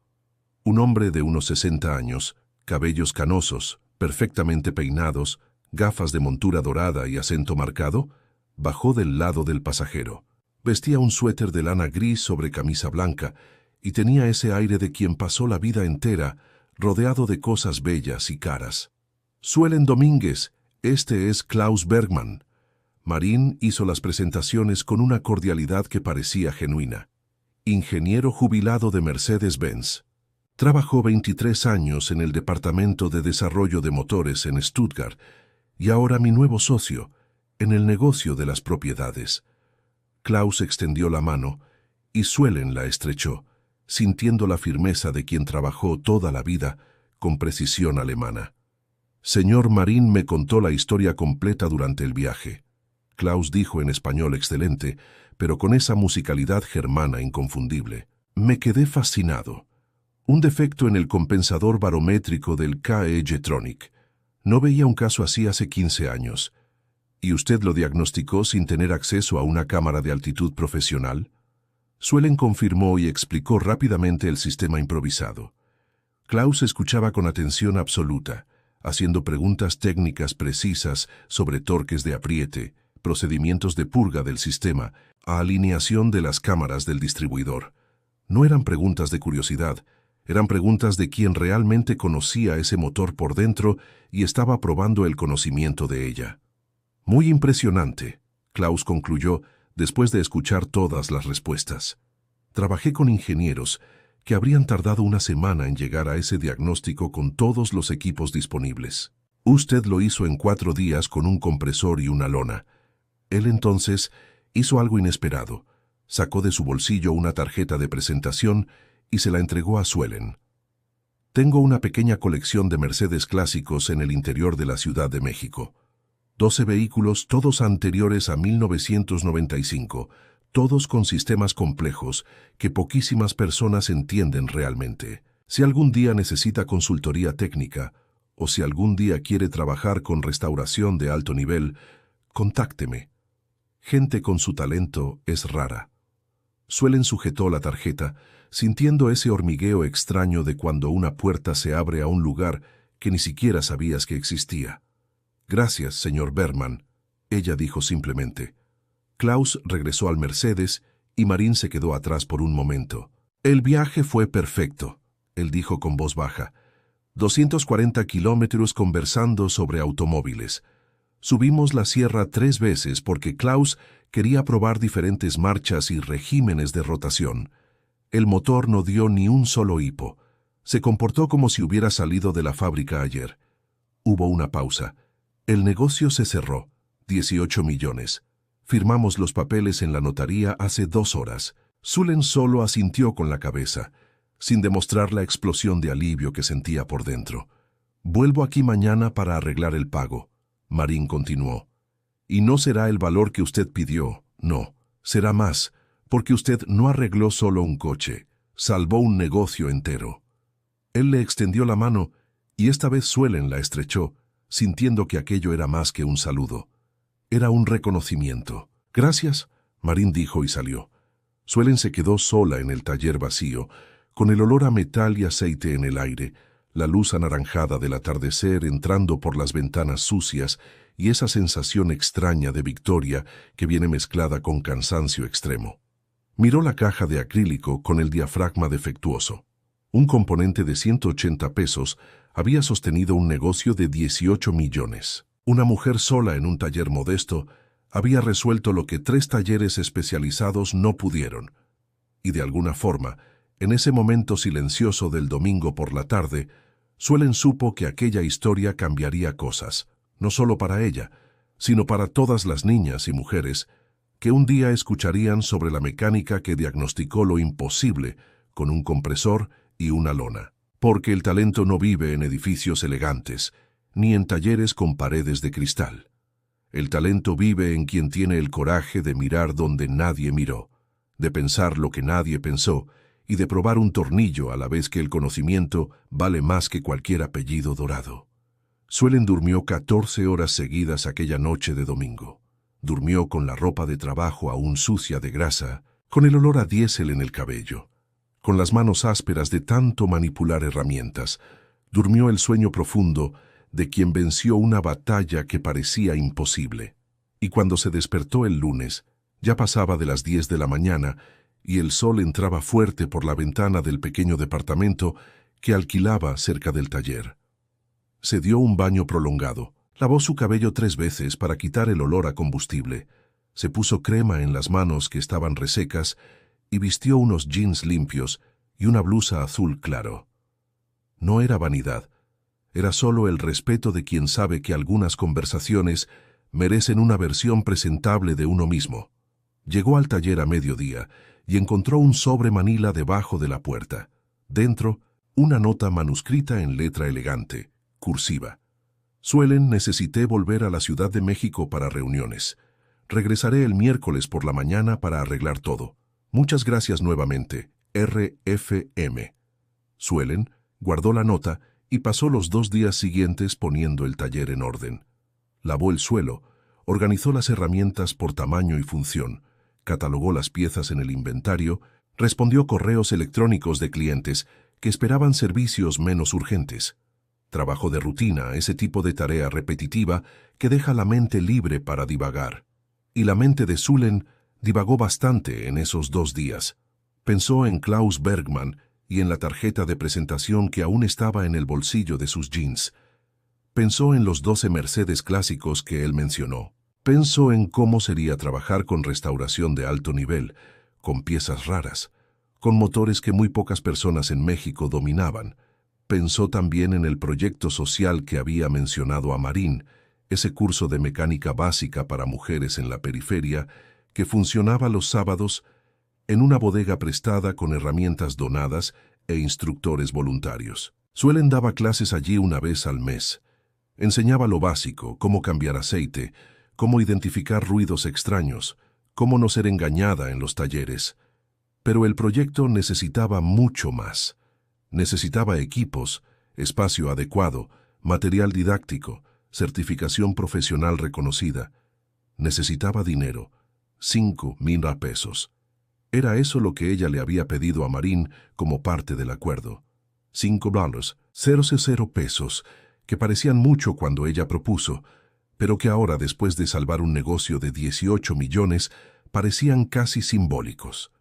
Un hombre de unos 60 años, cabellos canosos, perfectamente peinados, gafas de montura dorada y acento marcado, bajó del lado del pasajero. Vestía un suéter de lana gris sobre camisa blanca y tenía ese aire de quien pasó la vida entera rodeado de cosas bellas y caras. Suelen Domínguez, este es Klaus Bergmann. Marín hizo las presentaciones con una cordialidad que parecía genuina. Ingeniero jubilado de Mercedes-Benz. Trabajó 23 años en el Departamento de Desarrollo de Motores en Stuttgart y ahora mi nuevo socio, en el negocio de las propiedades. Klaus extendió la mano y Suelen la estrechó, sintiendo la firmeza de quien trabajó toda la vida con precisión alemana. Señor Marín me contó la historia completa durante el viaje. Klaus dijo en español excelente, pero con esa musicalidad germana inconfundible. Me quedé fascinado. Un defecto en el compensador barométrico del KE Jetronic. No veía un caso así hace 15 años. ¿Y usted lo diagnosticó sin tener acceso a una cámara de altitud profesional? Suelen confirmó y explicó rápidamente el sistema improvisado. Klaus escuchaba con atención absoluta, haciendo preguntas técnicas precisas sobre torques de apriete, procedimientos de purga del sistema, a alineación de las cámaras del distribuidor. No eran preguntas de curiosidad, eran preguntas de quien realmente conocía ese motor por dentro y estaba probando el conocimiento de ella. Muy impresionante, Klaus concluyó después de escuchar todas las respuestas. Trabajé con ingenieros que habrían tardado una semana en llegar a ese diagnóstico con todos los equipos disponibles. Usted lo hizo en 4 días con un compresor y una lona. Él entonces hizo algo inesperado. Sacó de su bolsillo una tarjeta de presentación y se la entregó a Suelen. Tengo una pequeña colección de Mercedes clásicos en el interior de la Ciudad de México. 12 vehículos, todos anteriores a 1995, todos con sistemas complejos que poquísimas personas entienden realmente. Si algún día necesita consultoría técnica o si algún día quiere trabajar con restauración de alto nivel, contácteme. Gente con su talento es rara. Suelen sujetó la tarjeta, sintiendo ese hormigueo extraño de cuando una puerta se abre a un lugar que ni siquiera sabías que existía. Gracias, señor Bergmann, ella dijo simplemente. Klaus regresó al Mercedes y Marín se quedó atrás por un momento. El viaje fue perfecto, él dijo con voz baja. 240 kilómetros conversando sobre automóviles. Subimos la sierra 3 veces porque Klaus quería probar diferentes marchas y regímenes de rotación. El motor no dio ni un solo hipo. Se comportó como si hubiera salido de la fábrica ayer. Hubo una pausa. El negocio se cerró. 18 millones. Firmamos los papeles en la notaría hace 2 horas. Sulen solo asintió con la cabeza, sin demostrar la explosión de alivio que sentía por dentro. Vuelvo aquí mañana para arreglar el pago. Marín continuó. Y no será el valor que usted pidió, no, será más, porque usted no arregló solo un coche, salvó un negocio entero. Él le extendió la mano y esta vez Suelen la estrechó, sintiendo que aquello era más que un saludo. Era un reconocimiento. Gracias, Marín dijo y salió. Suelen se quedó sola en el taller vacío, con el olor a metal y aceite en el aire, la luz anaranjada del atardecer entrando por las ventanas sucias y esa sensación extraña de victoria que viene mezclada con cansancio extremo. Miró la caja de acrílico con el diafragma defectuoso. Un componente de 180 pesos había sostenido un negocio de 18 millones. Una mujer sola en un taller modesto había resuelto lo que 3 talleres especializados no pudieron. Y de alguna forma, en ese momento silencioso del domingo por la tarde, Suelen supo que aquella historia cambiaría cosas, no solo para ella, sino para todas las niñas y mujeres que un día escucharían sobre la mecánica que diagnosticó lo imposible con un compresor y una lona. Porque el talento no vive en edificios elegantes, ni en talleres con paredes de cristal. El talento vive en quien tiene el coraje de mirar donde nadie miró, de pensar lo que nadie pensó y de probar un tornillo a la vez que el conocimiento vale más que cualquier apellido dorado. Suelen durmió 14 horas seguidas aquella noche de domingo. Durmió con la ropa de trabajo aún sucia de grasa, con el olor a diésel en el cabello, con las manos ásperas de tanto manipular herramientas. Durmió el sueño profundo de quien venció una batalla que parecía imposible. Y cuando se despertó el lunes, ya pasaba de las 10 de la mañana y el sol entraba fuerte por la ventana del pequeño departamento que alquilaba cerca del taller. Se dio un baño prolongado, lavó su cabello 3 veces para quitar el olor a combustible, se puso crema en las manos que estaban resecas y vistió unos jeans limpios y una blusa azul claro. No era vanidad, era solo el respeto de quien sabe que algunas conversaciones merecen una versión presentable de uno mismo. Llegó al taller a mediodía y encontró un sobre manila debajo de la puerta. Dentro, una nota manuscrita en letra elegante, cursiva. Suelen, necesité volver a la Ciudad de México para reuniones. Regresaré el miércoles por la mañana para arreglar todo. Muchas gracias nuevamente. R.F.M. Suelen guardó la nota y pasó los 2 días siguientes poniendo el taller en orden. Lavó el suelo, organizó las herramientas por tamaño y función, catalogó las piezas en el inventario, respondió correos electrónicos de clientes que esperaban servicios menos urgentes. Trabajo de rutina, ese tipo de tarea repetitiva que deja la mente libre para divagar. Y la mente de Sulen divagó bastante en esos 2 días. Pensó en Klaus Bergman y en la tarjeta de presentación que aún estaba en el bolsillo de sus jeans. Pensó en los 12 Mercedes clásicos que él mencionó. Pensó en cómo sería trabajar con restauración de alto nivel, con piezas raras, con motores que muy pocas personas en México dominaban. Pensó también en el proyecto social que había mencionado a Marín, ese curso de mecánica básica para mujeres en la periferia que funcionaba los sábados en una bodega prestada con herramientas donadas e instructores voluntarios. Suelen daba clases allí una vez al mes. Enseñaba lo básico, cómo cambiar aceite, cómo identificar ruidos extraños, cómo no ser engañada en los talleres. Pero el proyecto necesitaba mucho más. Necesitaba equipos, espacio adecuado, material didáctico, certificación profesional reconocida. Necesitaba dinero, 5,000 pesos. Era eso lo que ella le había pedido a Marín como parte del acuerdo. $5,000 que parecían mucho cuando ella propuso, pero que ahora, después de salvar un negocio de 18 millones, parecían casi simbólicos.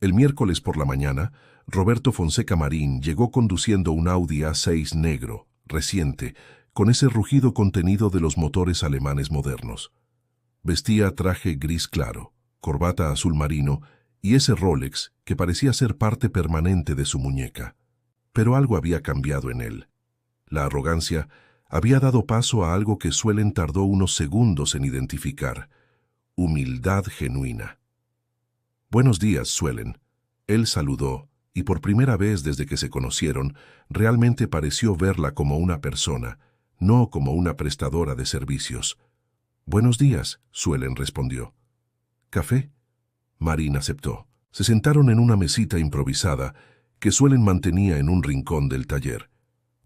El miércoles por la mañana, Roberto Fonseca Marín llegó conduciendo un Audi A6 negro, reciente, con ese rugido contenido de los motores alemanes modernos. Vestía traje gris claro, corbata azul marino y ese Rolex que parecía ser parte permanente de su muñeca. Pero algo había cambiado en él. La arrogancia había dado paso a algo que Suelen tardó unos segundos en identificar: humildad genuina. «Buenos días, Suelen». Él saludó, y por primera vez desde que se conocieron, realmente pareció verla como una persona, no como una prestadora de servicios. «Buenos días», Suelen respondió. «¿Café?». Marín aceptó. Se sentaron en una mesita improvisada que Suelen mantenía en un rincón del taller.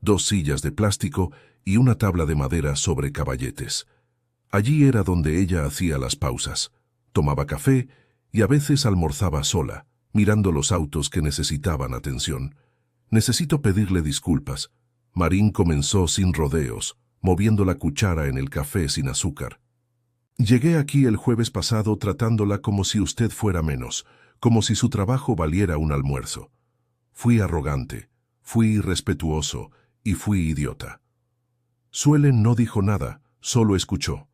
2 sillas de plástico y una tabla de madera sobre caballetes. Allí era donde ella hacía las pausas. Tomaba café y a veces almorzaba sola, mirando los autos que necesitaban atención. «Necesito pedirle disculpas». Marín comenzó sin rodeos, moviendo la cuchara en el café sin azúcar. «Llegué aquí el jueves pasado tratándola como si usted fuera menos, como si su trabajo valiera un almuerzo. Fui arrogante, fui irrespetuoso y fui idiota». Suelen no dijo nada, solo escuchó.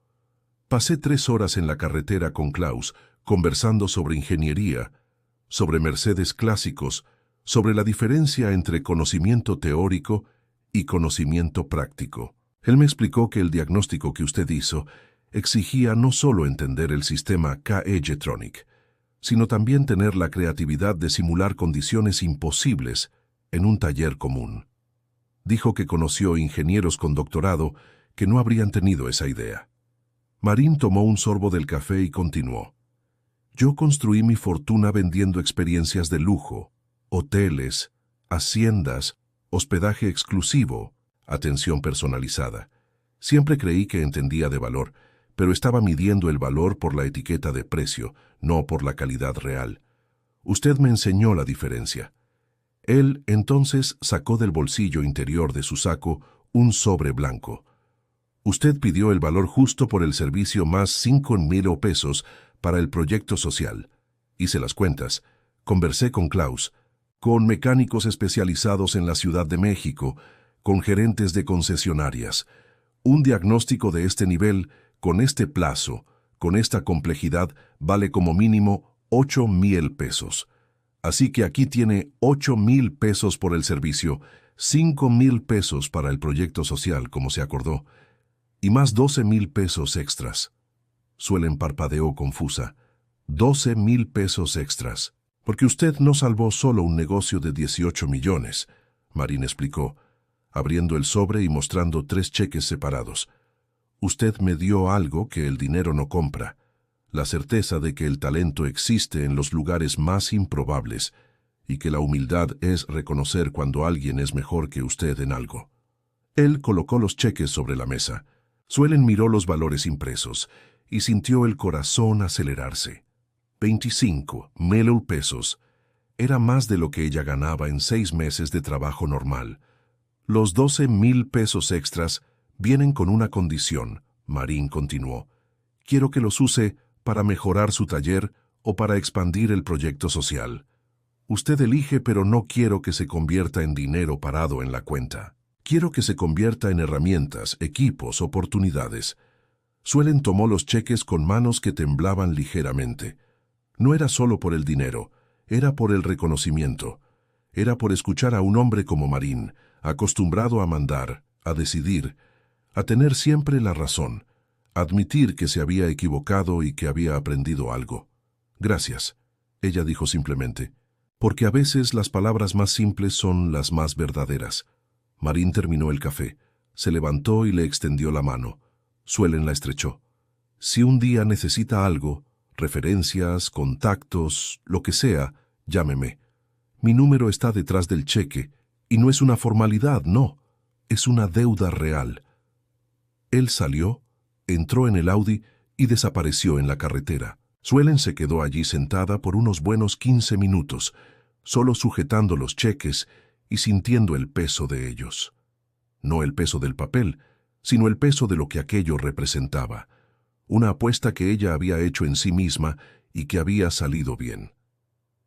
«Pasé 3 horas en la carretera con Klaus, conversando sobre ingeniería, sobre Mercedes clásicos, sobre la diferencia entre conocimiento teórico y conocimiento práctico. Él me explicó que el diagnóstico que usted hizo exigía no solo entender el sistema KE Jetronic, sino también tener la creatividad de simular condiciones imposibles en un taller común. Dijo que conoció ingenieros con doctorado que no habrían tenido esa idea». Marín tomó un sorbo del café y continuó. «Yo construí mi fortuna vendiendo experiencias de lujo, hoteles, haciendas, hospedaje exclusivo, atención personalizada. Siempre creí que entendía de valor, pero estaba midiendo el valor por la etiqueta de precio, no por la calidad real. Usted me enseñó la diferencia». Él entonces sacó del bolsillo interior de su saco un sobre blanco. «Usted pidió el valor justo por el servicio más 5.000 pesos para el proyecto social. Hice las cuentas, conversé con Klaus, con mecánicos especializados en la Ciudad de México, con gerentes de concesionarias. Un diagnóstico de este nivel, con este plazo, con esta complejidad, vale como mínimo 8.000 pesos. Así que aquí tiene 8.000 pesos por el servicio, 5.000 pesos para el proyecto social, como se acordó, y más 12.000 pesos extras». Suelen parpadeó confusa. 12.000 pesos extras. «Porque usted no salvó solo un negocio de 18 millones», Marín explicó, abriendo el sobre y mostrando 3 cheques separados. «Usted me dio algo que el dinero no compra, la certeza de que el talento existe en los lugares más improbables y que la humildad es reconocer cuando alguien es mejor que usted en algo». Él colocó los cheques sobre la mesa. Suelen miró los valores impresos y sintió el corazón acelerarse. 25.000 pesos. Era más de lo que ella ganaba en 6 meses de trabajo normal. «Los 12.000 pesos extras vienen con una condición», Marín continuó. «Quiero que los use para mejorar su taller o para expandir el proyecto social. Usted elige, pero no quiero que se convierta en dinero parado en la cuenta. Quiero que se convierta en herramientas, equipos, oportunidades». Suelen tomó los cheques con manos que temblaban ligeramente. No era solo por el dinero, era por el reconocimiento. Era por escuchar a un hombre como Marín, acostumbrado a mandar, a decidir, a tener siempre la razón, admitir que se había equivocado y que había aprendido algo. «Gracias», ella dijo simplemente, «porque a veces las palabras más simples son las más verdaderas». Marín terminó el café, se levantó y le extendió la mano. Suelen la estrechó. «Si un día necesita algo, referencias, contactos, lo que sea, llámeme. Mi número está detrás del cheque, y no es una formalidad, no, es una deuda real». Él salió, entró en el Audi y desapareció en la carretera. Suelen se quedó allí sentada por unos buenos 15 minutos, solo sujetando los cheques y sintiendo el peso de ellos. No el peso del papel, sino el peso de lo que aquello representaba. Una apuesta que ella había hecho en sí misma y que había salido bien.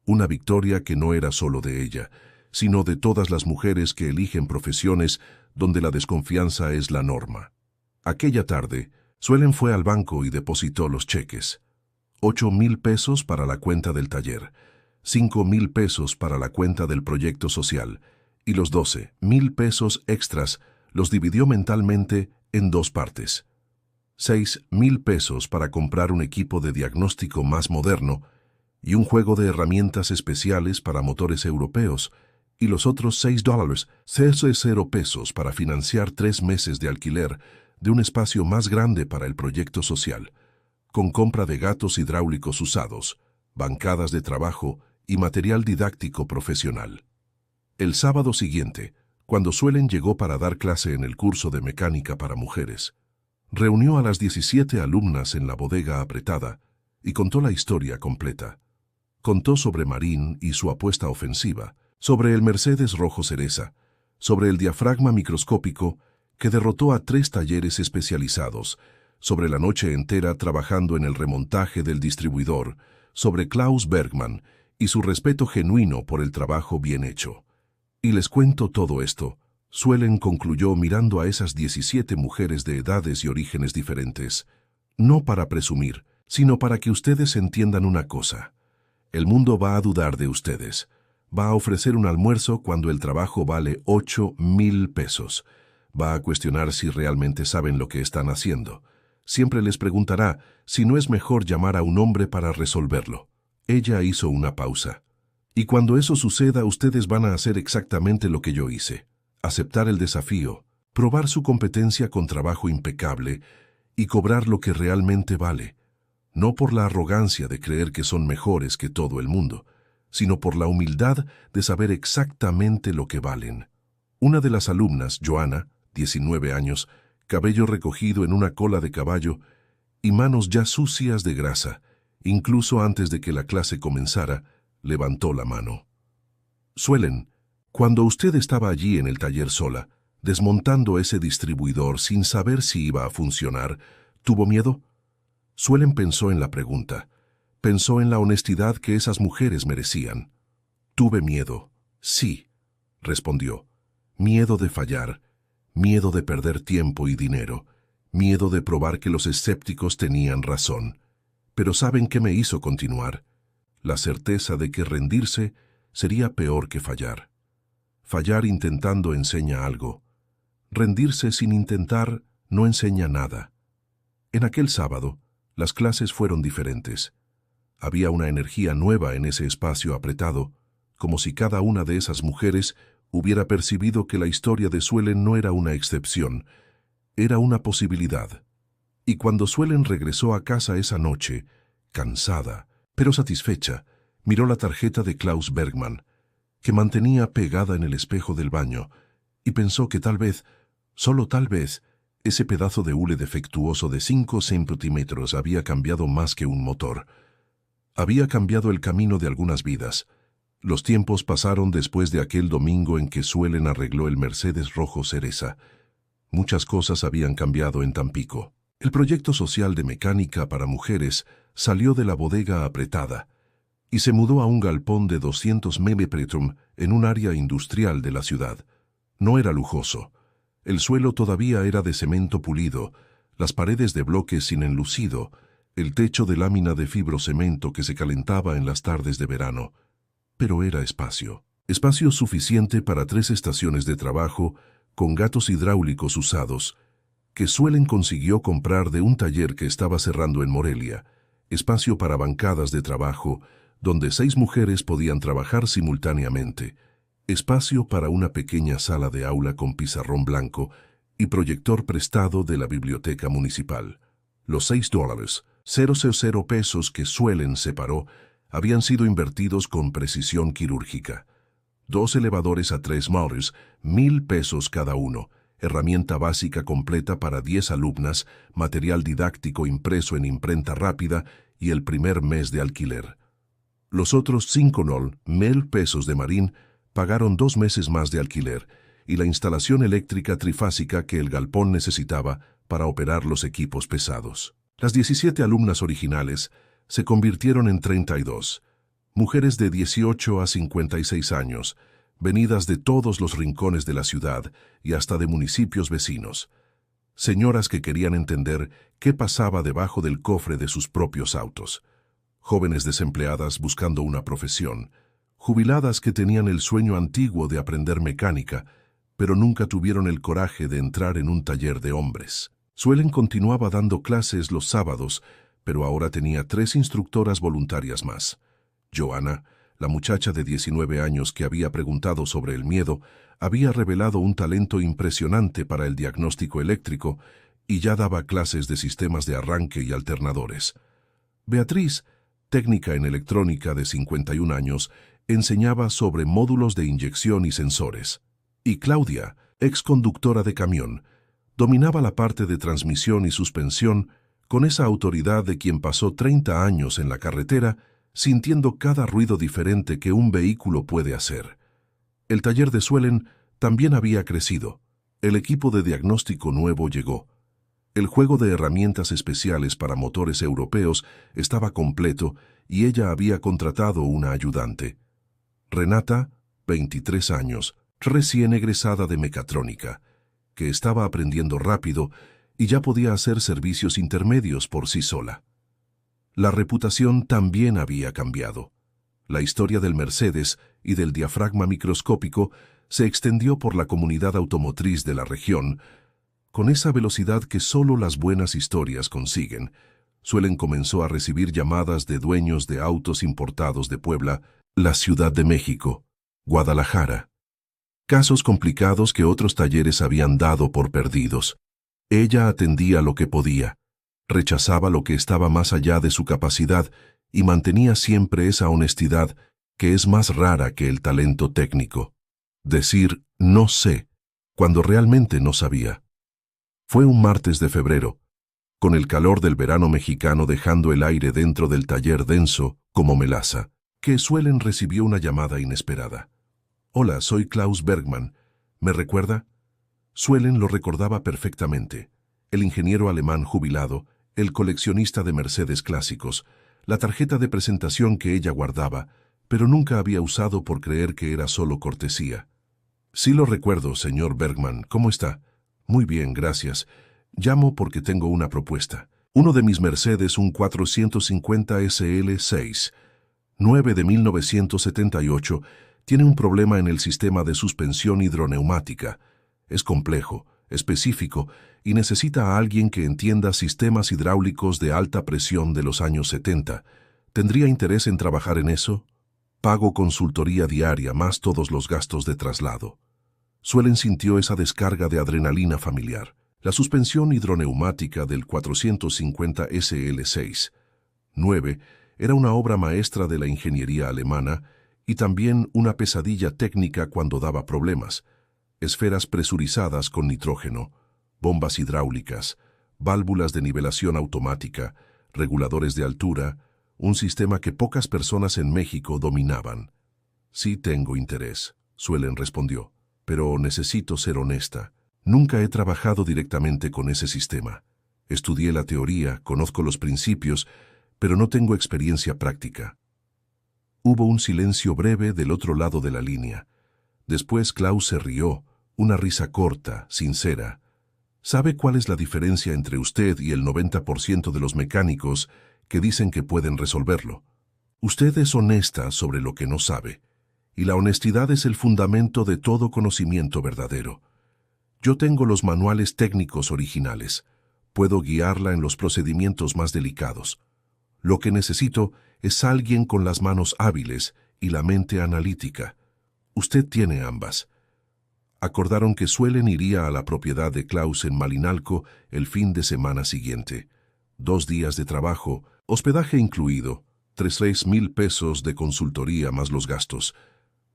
Una victoria que no era solo de ella, sino de todas las mujeres que eligen profesiones donde la desconfianza es la norma. Aquella tarde, Suelen fue al banco y depositó los cheques. 8,000 pesos para la cuenta del taller, 5,000 pesos para la cuenta del proyecto social, y los 12,000 pesos extras los dividió mentalmente en dos partes. 6,000 pesos para comprar un equipo de diagnóstico más moderno y un juego de herramientas especiales para motores europeos, y los otros $6, 0 pesos para financiar 3 meses de alquiler de un espacio más grande para el proyecto social, con compra de gatos hidráulicos usados, bancadas de trabajo y material didáctico profesional. El sábado siguiente, cuando Suelen llegó para dar clase en el curso de mecánica para mujeres, reunió a las 17 alumnas en la bodega apretada y contó la historia completa. Contó sobre Marín y su apuesta ofensiva, sobre el Mercedes rojo cereza, sobre el diafragma microscópico que derrotó a 3 talleres especializados, sobre la noche entera trabajando en el remontaje del distribuidor, sobre Klaus Bergman y su respeto genuino por el trabajo bien hecho. Y les cuento todo esto, Suelen concluyó mirando a esas 17 mujeres de edades y orígenes diferentes, no para presumir, sino para que ustedes entiendan una cosa. El mundo va a dudar de ustedes. Va a ofrecer un almuerzo cuando el trabajo vale 8,000 pesos. Va a cuestionar si realmente saben lo que están haciendo. Siempre les preguntará si no es mejor llamar a un hombre para resolverlo. Ella hizo una pausa. Y cuando eso suceda, ustedes van a hacer exactamente lo que yo hice. Aceptar el desafío, probar su competencia con trabajo impecable y cobrar lo que realmente vale. No por la arrogancia de creer que son mejores que todo el mundo, sino por la humildad de saber exactamente lo que valen. Una de las alumnas, Joana, 19 años, cabello recogido en una cola de caballo y manos ya sucias de grasa, incluso antes de que la clase comenzara, levantó la mano. Suelen, cuando usted estaba allí en el taller sola, desmontando ese distribuidor sin saber si iba a funcionar, ¿tuvo miedo? Suelen pensó en la pregunta. Pensó en la honestidad que esas mujeres merecían. Tuve miedo, sí, respondió. Miedo de fallar, miedo de perder tiempo y dinero, miedo de probar que los escépticos tenían razón. Pero ¿saben qué me hizo continuar? La certeza de que rendirse sería peor que fallar. Fallar intentando enseña algo. Rendirse sin intentar no enseña nada. En aquel sábado, las clases fueron diferentes. Había una energía nueva en ese espacio apretado, como si cada una de esas mujeres hubiera percibido que la historia de Suelen no era una excepción, era una posibilidad. Y cuando Suelen regresó a casa esa noche, cansada, pero satisfecha, miró la tarjeta de Klaus Bergman, que mantenía pegada en el espejo del baño, y pensó que tal vez, solo tal vez, ese pedazo de hule defectuoso de 5 centímetros había cambiado más que un motor. Había cambiado el camino de algunas vidas. Los tiempos pasaron después de aquel domingo en que Suelen arregló el Mercedes rojo cereza. Muchas cosas habían cambiado en Tampico. El proyecto social de mecánica para mujeres salió de la bodega apretada y se mudó a un galpón de 200 m² en un área industrial de la ciudad. No era lujoso. El suelo todavía era de cemento pulido, las paredes de bloques sin enlucido, el techo de lámina de fibrocemento que se calentaba en las tardes de verano. Pero era espacio. Espacio suficiente para 3 estaciones de trabajo con gatos hidráulicos usados, que Suelen consiguió comprar de un taller que estaba cerrando en Morelia. Espacio para bancadas de trabajo, donde 6 mujeres podían trabajar simultáneamente. Espacio para una pequeña sala de aula con pizarrón blanco y proyector prestado de la biblioteca municipal. Los $6, 0 pesos que Suelen separó, habían sido invertidos con precisión quirúrgica. 2 elevadores a 3 motors, 1,000 pesos cada uno, herramienta básica completa para 10 alumnas, material didáctico impreso en imprenta rápida y el primer mes de alquiler. Los otros 5,000 pesos de Marín pagaron 2 meses más de alquiler y la instalación eléctrica trifásica que el galpón necesitaba para operar los equipos pesados. Las 17 alumnas originales se convirtieron en 32, mujeres de 18 a 56 años, venidas de todos los rincones de la ciudad y hasta de municipios vecinos. Señoras que querían entender qué pasaba debajo del cofre de sus propios autos. Jóvenes desempleadas buscando una profesión. Jubiladas que tenían el sueño antiguo de aprender mecánica, pero nunca tuvieron el coraje de entrar en un taller de hombres. Suelen continuaba dando clases los sábados, pero ahora tenía 3 instructoras voluntarias más. Joana, la muchacha de 19 años que había preguntado sobre el miedo, había revelado un talento impresionante para el diagnóstico eléctrico y ya daba clases de sistemas de arranque y alternadores. Beatriz, técnica en electrónica de 51 años, enseñaba sobre módulos de inyección y sensores. Y Claudia, exconductora de camión, dominaba la parte de transmisión y suspensión con esa autoridad de quien pasó 30 años en la carretera sintiendo cada ruido diferente que un vehículo puede hacer. El taller de Suelen también había crecido. El equipo de diagnóstico nuevo llegó. El juego de herramientas especiales para motores europeos estaba completo y ella había contratado una ayudante. Renata, 23 años, recién egresada de mecatrónica, que estaba aprendiendo rápido y ya podía hacer servicios intermedios por sí sola. La reputación también había cambiado. La historia del Mercedes y del diafragma microscópico se extendió por la comunidad automotriz de la región. Con esa velocidad que solo las buenas historias consiguen, Suelen comenzó a recibir llamadas de dueños de autos importados de Puebla, la Ciudad de México, Guadalajara. Casos complicados que otros talleres habían dado por perdidos. Ella atendía lo que podía, rechazaba lo que estaba más allá de su capacidad y mantenía siempre esa honestidad que es más rara que el talento técnico. Decir no sé, cuando realmente no sabía. Fue un martes de febrero, con el calor del verano mexicano dejando el aire dentro del taller denso como melaza, que Suelen recibió una llamada inesperada. «Hola, soy Klaus Bergman. ¿Me recuerda?» Suelen lo recordaba perfectamente. El ingeniero alemán jubilado, el coleccionista de Mercedes clásicos, la tarjeta de presentación que ella guardaba, pero nunca había usado por creer que era solo cortesía. «Sí lo recuerdo, señor Bergman. ¿Cómo está?» «Muy bien, gracias. Llamo porque tengo una propuesta. Uno de mis Mercedes, un 450 SL6, 9 de 1978, tiene un problema en el sistema de suspensión hidroneumática. Es complejo, específico y necesita a alguien que entienda sistemas hidráulicos de alta presión de los años 70. ¿Tendría interés en trabajar en eso? Pago consultoría diaria más todos los gastos de traslado». Suelen sintió esa descarga de adrenalina familiar. La suspensión hidroneumática del 450 SL6, 9, era una obra maestra de la ingeniería alemana y también una pesadilla técnica cuando daba problemas. Esferas presurizadas con nitrógeno, bombas hidráulicas, válvulas de nivelación automática, reguladores de altura, un sistema que pocas personas en México dominaban. «Sí tengo interés», Suelen respondió, «pero necesito ser honesta. Nunca he trabajado directamente con ese sistema. Estudié la teoría, conozco los principios, pero no tengo experiencia práctica». Hubo un silencio breve del otro lado de la línea. Después Klaus se rió, una risa corta, sincera. «¿Sabe cuál es la diferencia entre usted y el 90% de los mecánicos que dicen que pueden resolverlo? Usted es honesta sobre lo que no sabe, y la honestidad es el fundamento de todo conocimiento verdadero. Yo tengo los manuales técnicos originales. Puedo guiarla en los procedimientos más delicados. Lo que necesito es alguien con las manos hábiles y la mente analítica. Usted tiene ambas». Acordaron que Suelen iría a la propiedad de Klaus en Malinalco el fin de semana siguiente. 2 días de trabajo, hospedaje incluido, 3,000 pesos de consultoría más los gastos.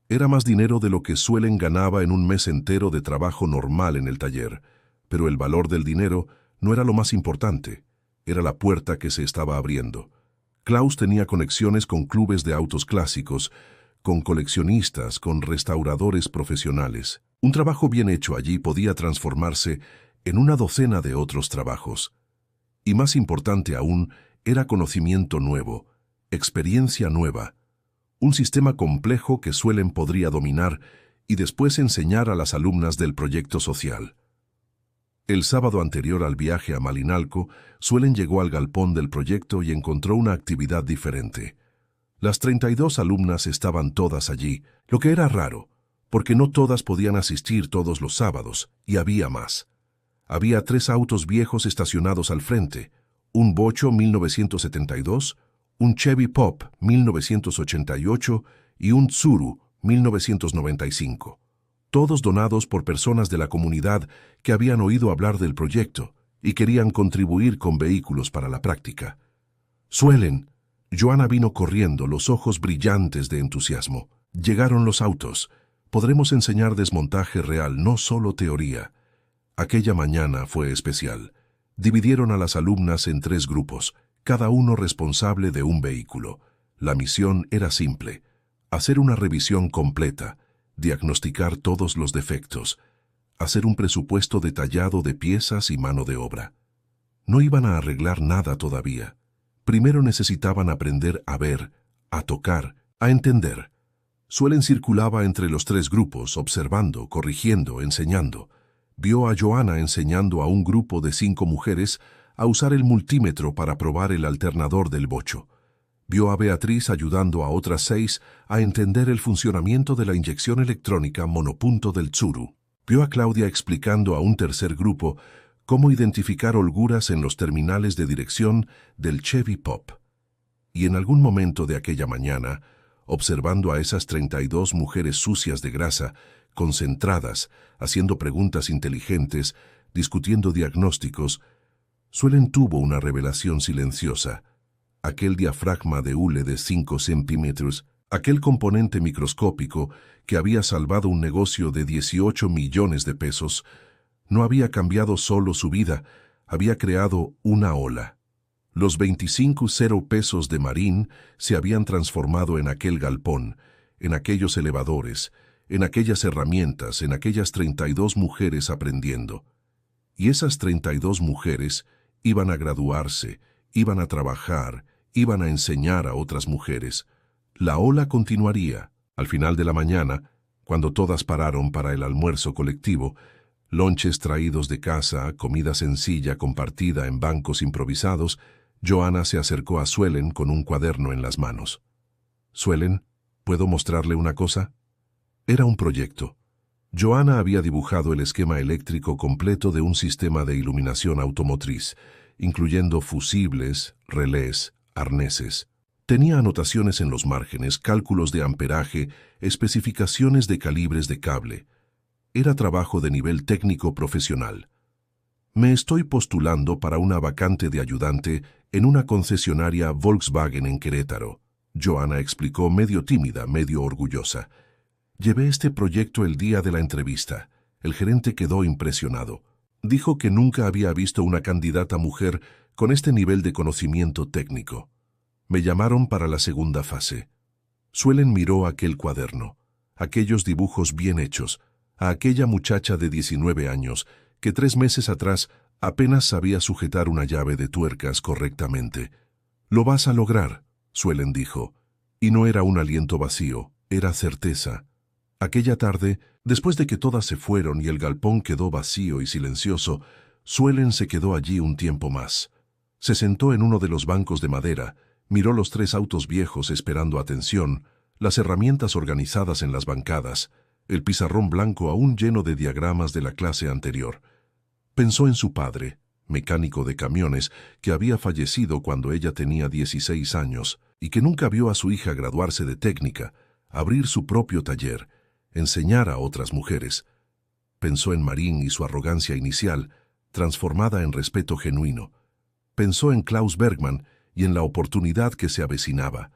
Era más dinero de lo que Suelen ganaba en un mes entero de trabajo normal en el taller, pero el valor del dinero no era lo más importante, era la puerta que se estaba abriendo. Klaus tenía conexiones con clubes de autos clásicos, con coleccionistas, con restauradores profesionales. Un trabajo bien hecho allí podía transformarse en una docena de otros trabajos. Y más importante aún, era conocimiento nuevo, experiencia nueva, un sistema complejo que Suelen podría dominar y después enseñar a las alumnas del proyecto social. El sábado anterior al viaje a Malinalco, Suelen llegó al galpón del proyecto y encontró una actividad diferente. Las 32 alumnas estaban todas allí, lo que era raro, porque no todas podían asistir todos los sábados, y había más. Había 3 autos viejos estacionados al frente, un Bocho 1972, un Chevy Pop 1988 y un Tsuru 1995. Todos donados por personas de la comunidad que habían oído hablar del proyecto y querían contribuir con vehículos para la práctica. Suelen. Joanna vino corriendo, los ojos brillantes de entusiasmo. Llegaron los autos. Podremos enseñar desmontaje real, no solo teoría. Aquella mañana fue especial. Dividieron a las alumnas en 3 grupos, cada uno responsable de un vehículo. La misión era simple: hacer una revisión completa, diagnosticar todos los defectos, hacer un presupuesto detallado de piezas y mano de obra. No iban a arreglar nada todavía. Primero necesitaban aprender a ver, a tocar, a entender. Suelen circulaba entre los 3 grupos, observando, corrigiendo, enseñando. Vio a Joanna enseñando a un grupo de 5 mujeres a usar el multímetro para probar el alternador del bocho. Vio a Beatriz ayudando a otras 6 a entender el funcionamiento de la inyección electrónica monopunto del Tsuru. Vio a Claudia explicando a un tercer grupo cómo identificar holguras en los terminales de dirección del Chevy Pop. Y en algún momento de aquella mañana, observando a esas 32 mujeres sucias de grasa, concentradas, haciendo preguntas inteligentes, discutiendo diagnósticos, Suelen tuvo una revelación silenciosa. Aquel diafragma de hule de 5 centímetros, aquel componente microscópico que había salvado un negocio de 18 millones de pesos, no había cambiado solo su vida, había creado una ola. Los 25 pesos de Marín se habían transformado en aquel galpón, en aquellos elevadores, en aquellas herramientas, en aquellas 32 mujeres aprendiendo. Y esas 32 mujeres iban a graduarse, iban a trabajar, iban a enseñar a otras mujeres. La ola continuaría. Al final de la mañana, cuando todas pararon para el almuerzo colectivo, lonches traídos de casa, comida sencilla compartida en bancos improvisados, Joanna se acercó a Suelen con un cuaderno en las manos. «Suelen, ¿puedo mostrarle una cosa?» Era un proyecto. Joanna había dibujado el esquema eléctrico completo de un sistema de iluminación automotriz, incluyendo fusibles, relés, arneses. Tenía anotaciones en los márgenes, cálculos de amperaje, especificaciones de calibres de cable. Era trabajo de nivel técnico profesional. «Me estoy postulando para una vacante de ayudante en una concesionaria Volkswagen en Querétaro», Joanna explicó medio tímida, medio orgullosa. «Llevé este proyecto el día de la entrevista. El gerente quedó impresionado. Dijo que nunca había visto una candidata mujer con este nivel de conocimiento técnico. Me llamaron para la segunda fase». Suelen miró aquel cuaderno, aquellos dibujos bien hechos, a aquella muchacha de 19 años que 3 meses atrás apenas sabía sujetar una llave de tuercas correctamente. «Lo vas a lograr», Suelen dijo, y no era un aliento vacío, era certeza. Aquella tarde, después de que todas se fueron y el galpón quedó vacío y silencioso, Suelen se quedó allí un tiempo más. Se sentó en uno de los bancos de madera, miró los 3 autos viejos esperando atención, las herramientas organizadas en las bancadas, el pizarrón blanco aún lleno de diagramas de la clase anterior. Pensó en su padre, mecánico de camiones, que había fallecido cuando ella tenía 16 años y que nunca vio a su hija graduarse de técnica, abrir su propio taller, enseñar a otras mujeres. Pensó en Marín y su arrogancia inicial, transformada en respeto genuino. Pensó en Klaus Bergman y en la oportunidad que se avecinaba.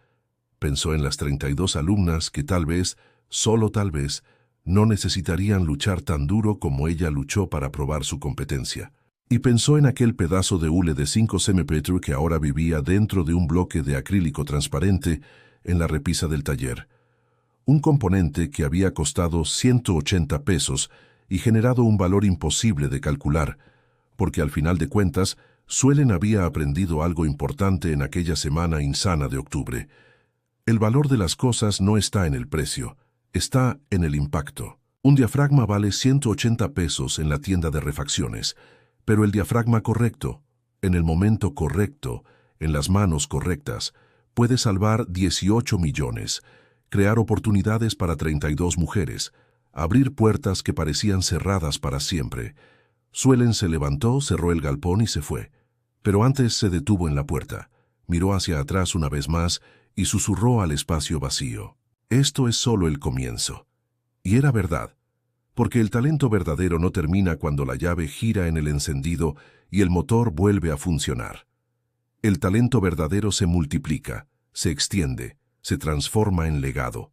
Pensó en las 32 alumnas que tal vez, solo tal vez, no necesitarían luchar tan duro como ella luchó para probar su competencia. Y pensó en aquel pedazo de hule de 5 cm que ahora vivía dentro de un bloque de acrílico transparente en la repisa del taller. Un componente que había costado 180 pesos y generado un valor imposible de calcular, porque al final de cuentas, Suelen había aprendido algo importante en aquella semana insana de octubre. El valor de las cosas no está en el precio, está en el impacto. Un diafragma vale 180 pesos en la tienda de refacciones, pero el diafragma correcto, en el momento correcto, en las manos correctas, puede salvar 18 millones, crear oportunidades para 32 mujeres, abrir puertas que parecían cerradas para siempre. Suelen se levantó, cerró el galpón y se fue, pero antes se detuvo en la puerta, miró hacia atrás una vez más y susurró al espacio vacío: «Esto es solo el comienzo». Y era verdad, porque el talento verdadero no termina cuando la llave gira en el encendido y el motor vuelve a funcionar. El talento verdadero se multiplica, se extiende, se transforma en legado.